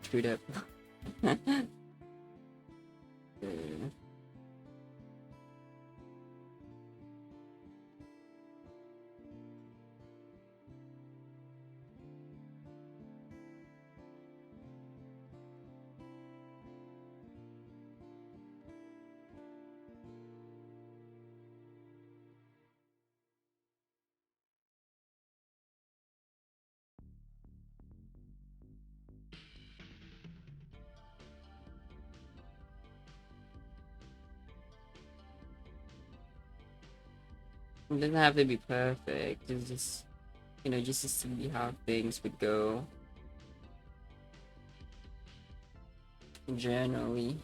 Screwed up. It doesn't have to be perfect. It's just, just to see how things would go generally.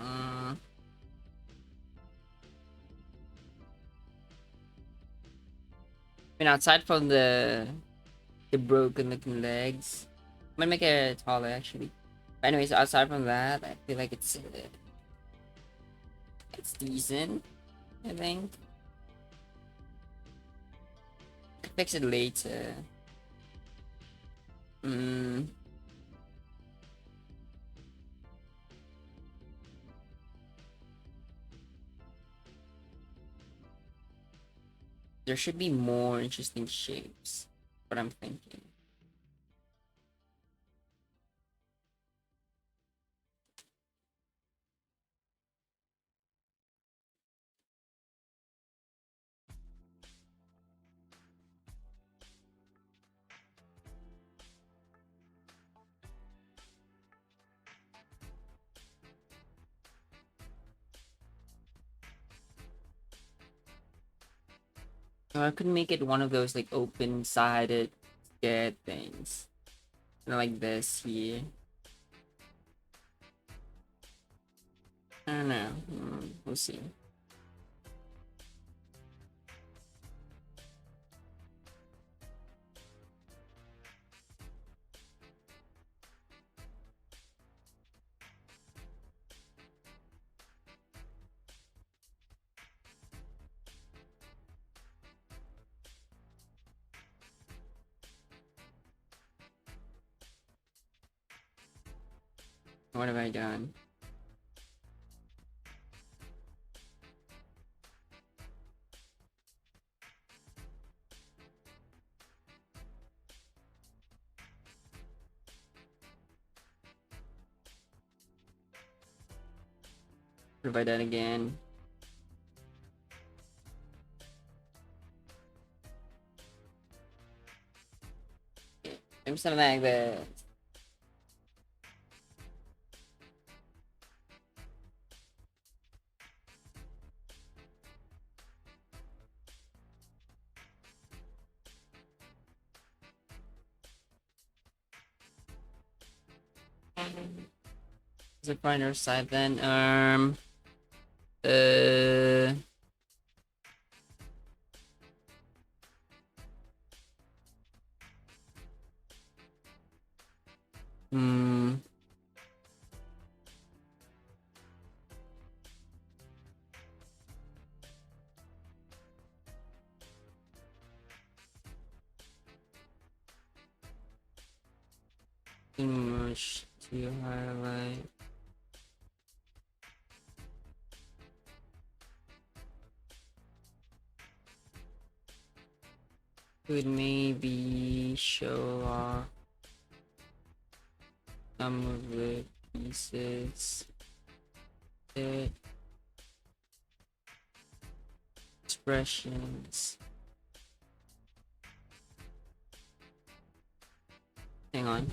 I mean, outside from the broken looking legs, I'm gonna make it taller actually. But anyways, aside from that, I feel like it's decent. I think fix it later. Mm, there should be more interesting shapes. What I'm thinking. Or I could make it one of those like open-sided scared things. Like this here. I don't know. We'll see. What have I done? What have I done again? Maybe something like this. Is it on our side then? Uh. Hmm. Too much to highlight. Could maybe show off some of the pieces that expressions. Hang on.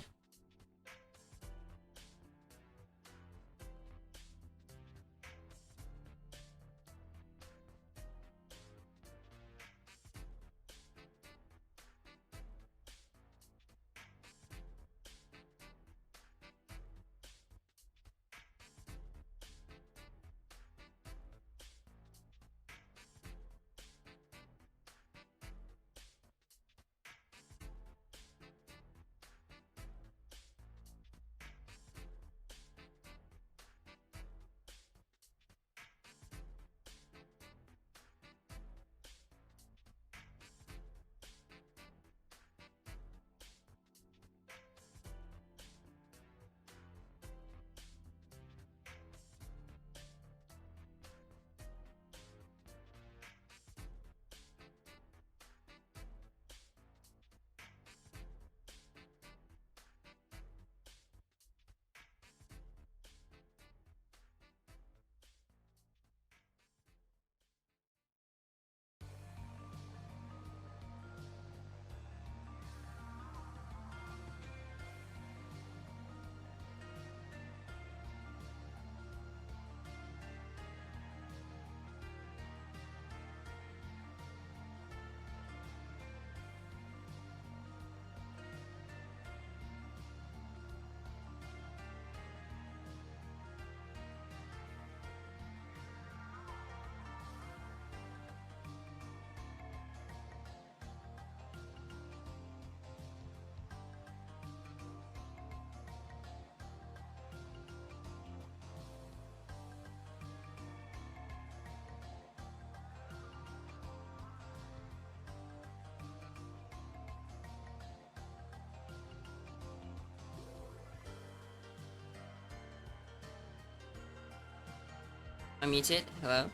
I'm muted. Hello?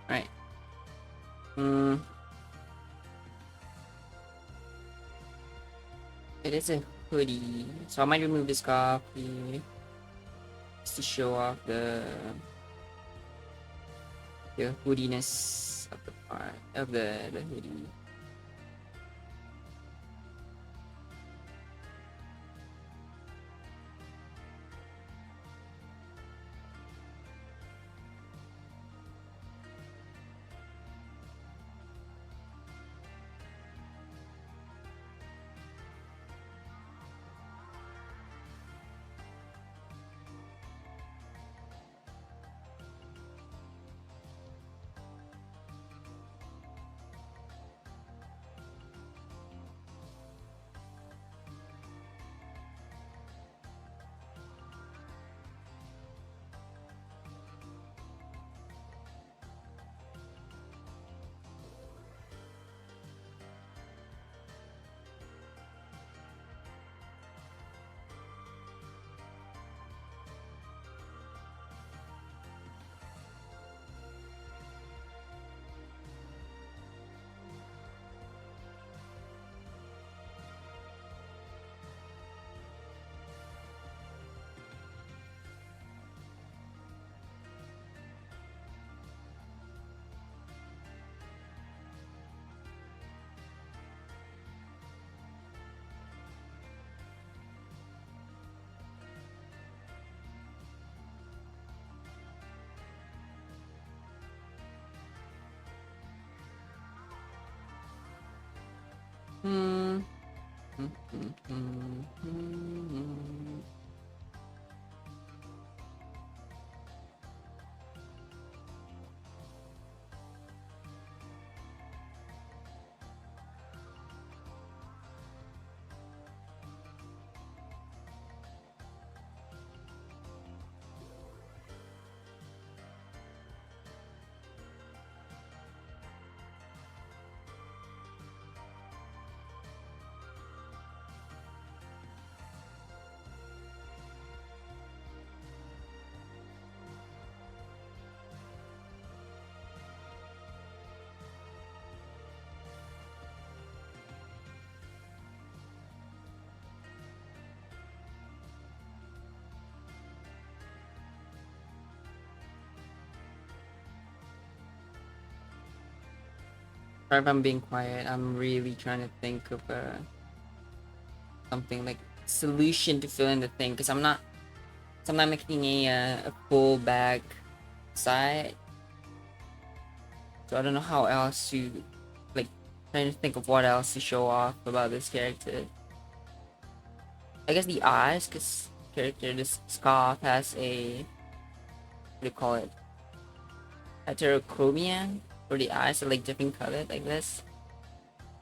Right. Hmm. It is a hoodie. So I might remove this copy just to show off the hoodiness of the part of the hoodie. Hmm. Hmm, hmm, hmm, hmm, hmm. Sorry if I'm being quiet. I'm really trying to think of something like solution to fill in the thing because I'm not making a full bag side, so I don't know how else to like trying to think of what else to show off about this character. I guess the eyes, because character this scarf has a what do you call it? Heterochromia, where the eyes are like different colored like this,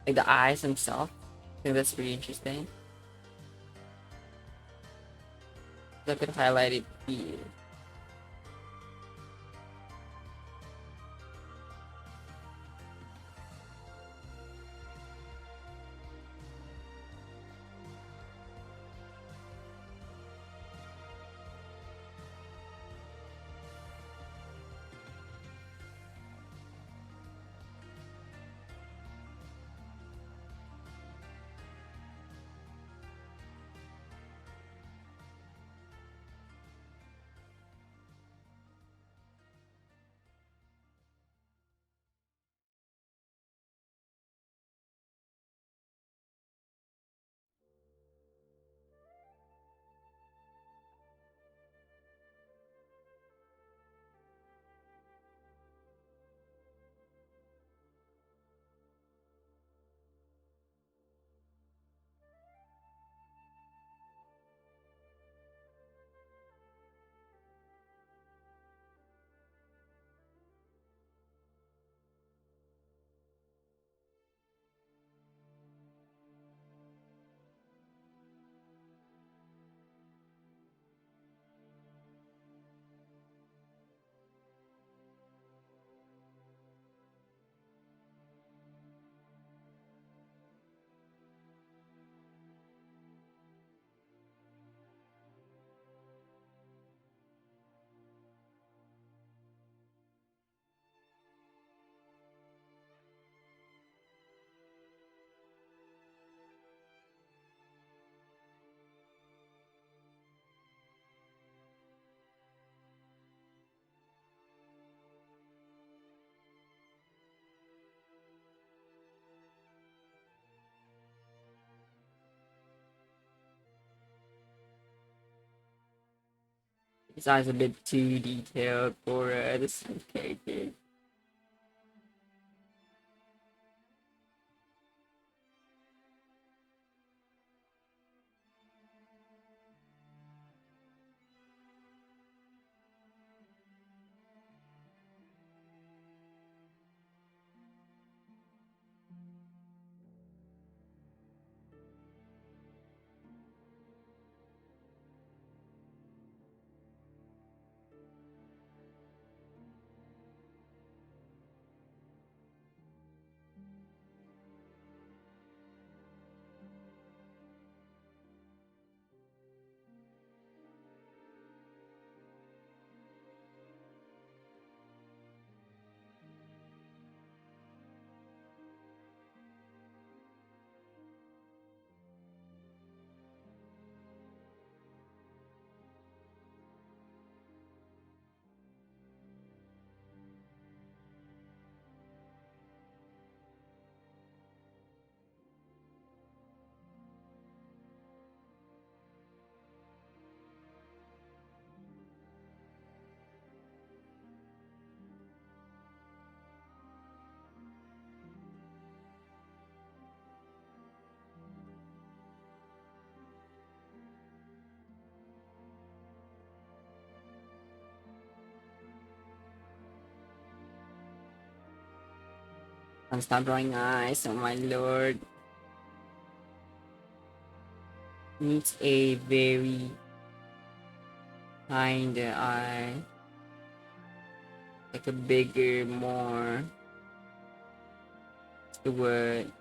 like the eyes themselves. I think that's pretty interesting. So I could highlight it here. His eyes a bit too detailed for this character. I'm stop drawing eyes, oh my lord. Needs a very kind eye. Like a bigger, more. What's the word?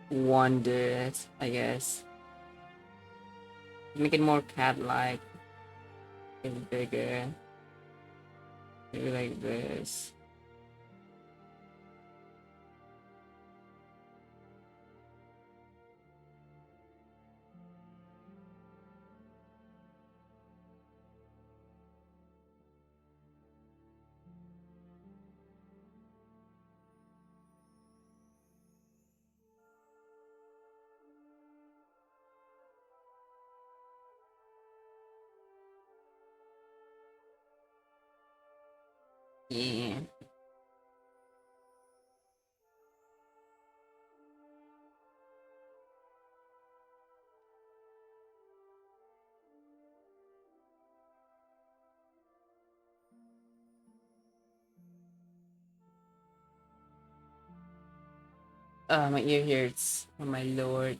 Wonders, I guess. Make it more cat-like. It's bigger. Maybe like this. Yeah. My ear hurts. Oh my lord.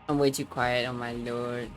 I'm way too quiet, oh my lord.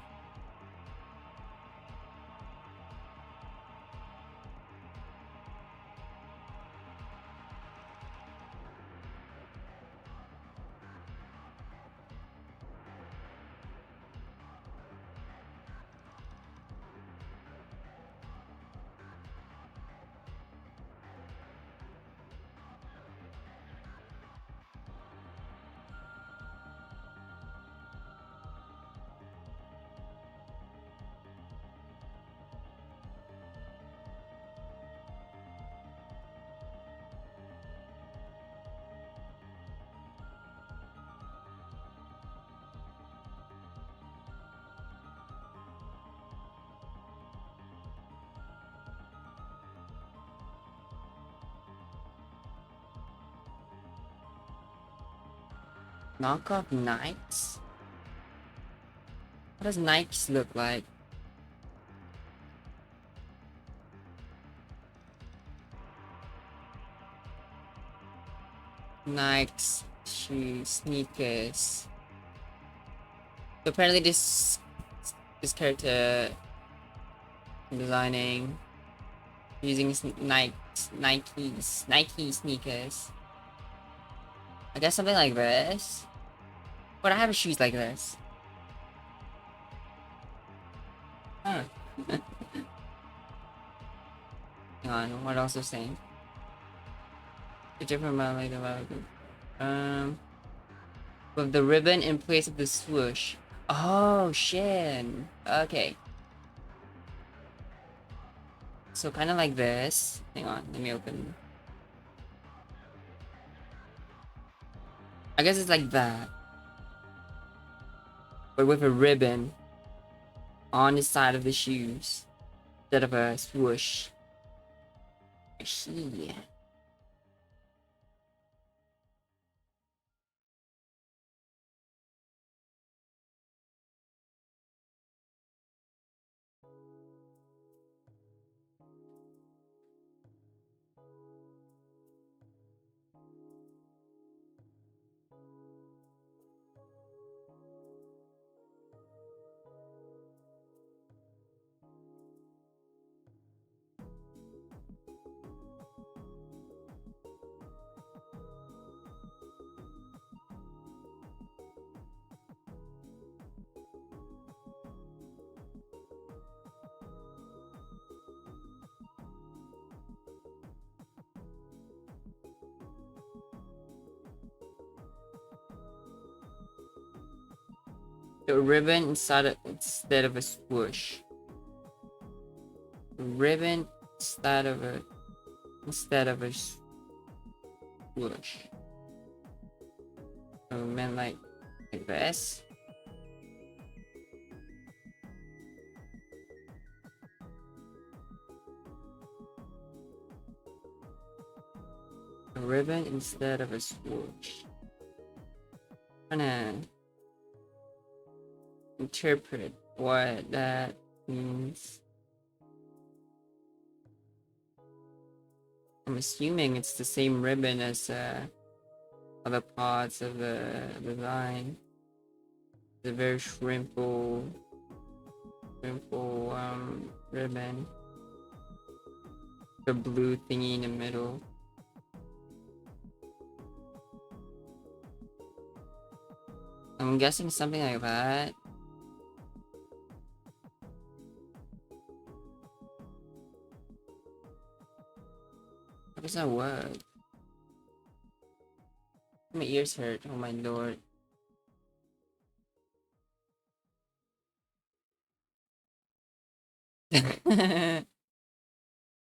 Knockoff Nikes? What does Nikes look like? Nikes, shoes, sneakers. So apparently this character designing using Nike sneakers. I guess something like this. But I have shoes like this. Huh. Hang on, what else is saying? A different amount like with the ribbon in place of the swoosh. Oh shit. Okay. So kind of like this. Hang on, let me open. I guess it's like that. But with a ribbon on the side of the shoes instead of a swoosh. I see. The ribbon instead of a swoosh. Ribbon instead of a swoosh. I meant like this. A ribbon instead of a swoosh. I'm gonna interpret what that means. I'm assuming it's the same ribbon as other parts of the design. The very shrimple ribbon. The blue thingy in the middle. I'm guessing something like that. How does that work? My ears hurt. Oh my lord. Not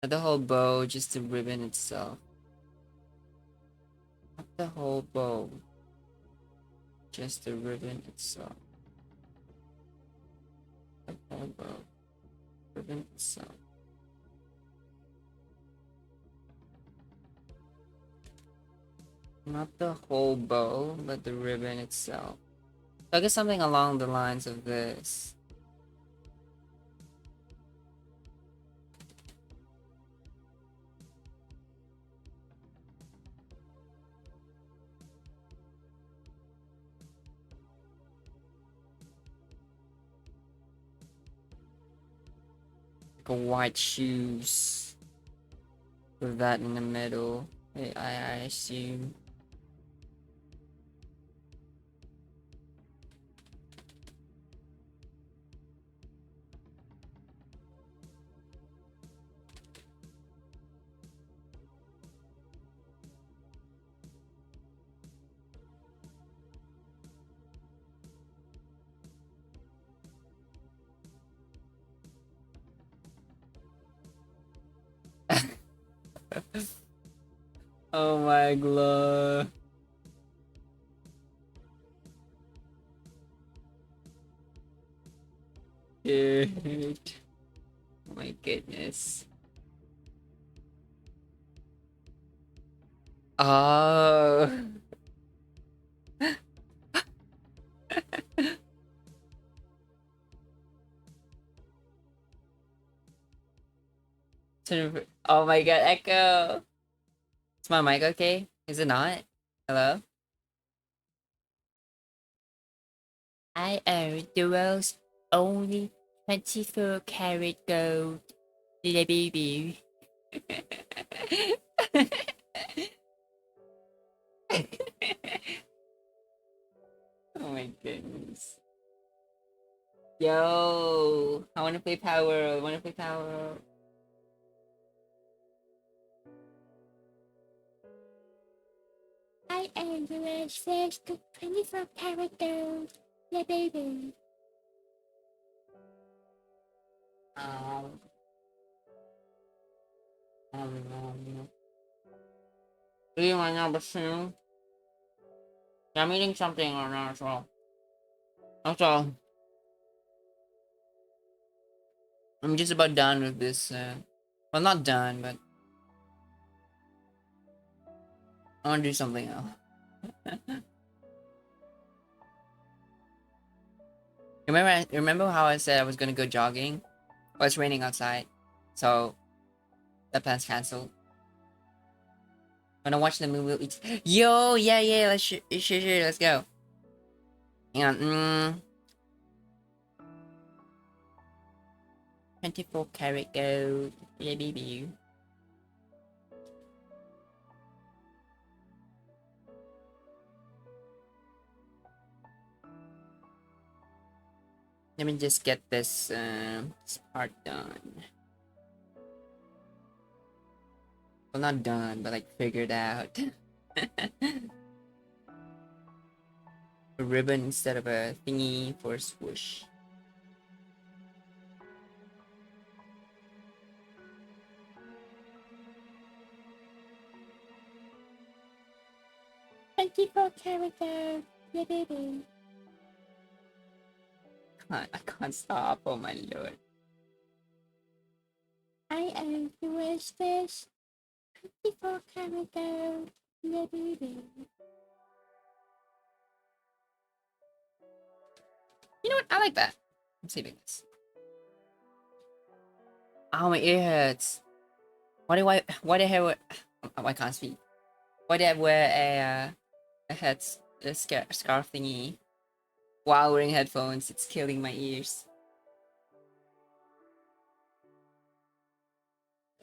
the whole bow, just the ribbon itself. Not the whole bow, just the ribbon itself. The whole bow, ribbon itself. Not the whole bow, but the ribbon itself. So I guess something along the lines of this. Like a white shoes with that in the middle. I assume. Oh my glove. Dude. Oh my goodness. Oh. Oh my god, Echo. Is my mic okay? Is it not? Hello? I own the world's only 24 karat gold little baby. Oh my goodness. Yo, I wanna play Power. I wanna play Power. I am the world's first 24 karat gold little baby. Um, um, do you want number two? Yeah, I'm eating something right now as well. That's all. I'm just about done with this. Well, not done, but I want to do something else. Remember how I said I was gonna go jogging? Well, it's raining outside, so that plan's canceled. When I watch the movie, yo, yeah, sure, let's go. Hang on, 24 karat gold, yeah, baby. Let me just get this part done. Well, not done, but like figured out. a ribbon instead of a thingy for a swoosh. Character. I can't stop. Oh my lord. I am the worstest. 54 character. You know what? I like that. I'm saving this. Oh, my ear hurts. Why do I have I can't speak. Why do I wear a head scarf thingy while wearing headphones? It's killing my ears.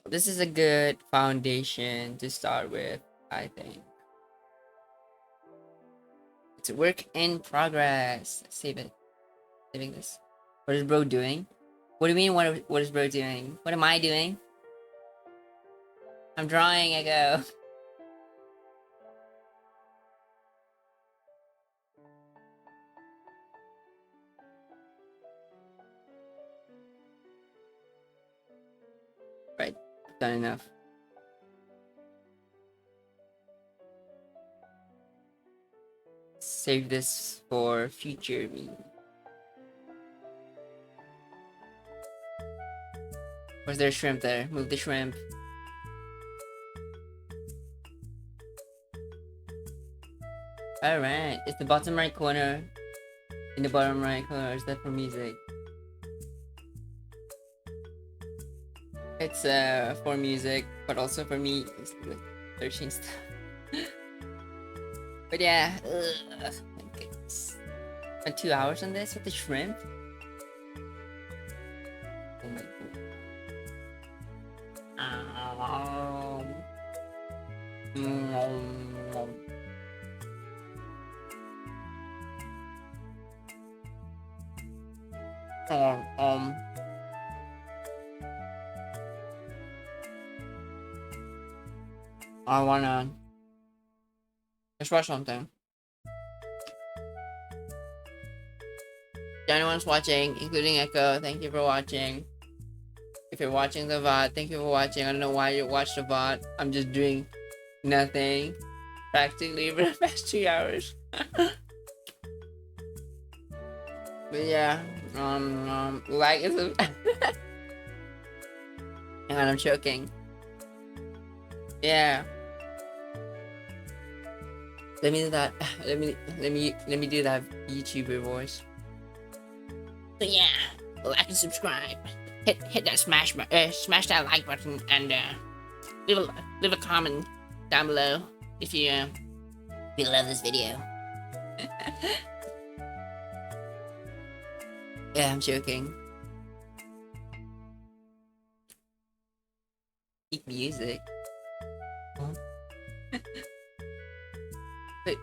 This is a good foundation to start with, I think. It's a work in progress. Save it. Saving this. What is bro doing? What do you mean what is bro doing? What am I doing? I'm drawing, I go. Right. Done enough. Save this for future me. Was there a shrimp there? Move the shrimp. Alright, it's the bottom right corner. In the bottom right corner, is that for music? It's for music, but also for me, it's like searching stuff. But yeah, ugh, my goodness. Spent 2 hours on this with the shrimp? Oh my god. I wanna let's watch something. To anyone's watching, including Echo, thank you for watching. If you're watching the VOD, thank you for watching. I don't know why you watched the VOD. I'm just doing nothing practically for the past 2 hours. But yeah, like it's a hang on, I'm choking. Yeah. Let me do that. Let me do that YouTuber voice. So yeah, like and subscribe. Hit that smash that like button and leave a comment down below if you love this video. Yeah, I'm joking. Keep music. But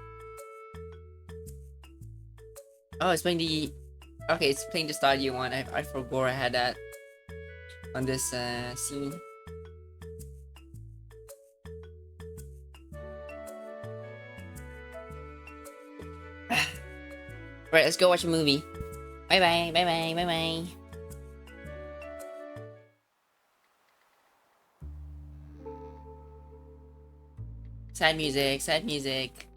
oh, it's playing the okay. It's playing the Stadia one. I forgot I had that on this scene. Right, let's go watch a movie. Bye bye, bye bye, bye bye. Sad music, sad music.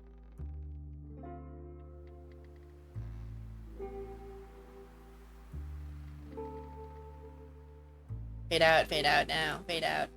Fade out now, fade out.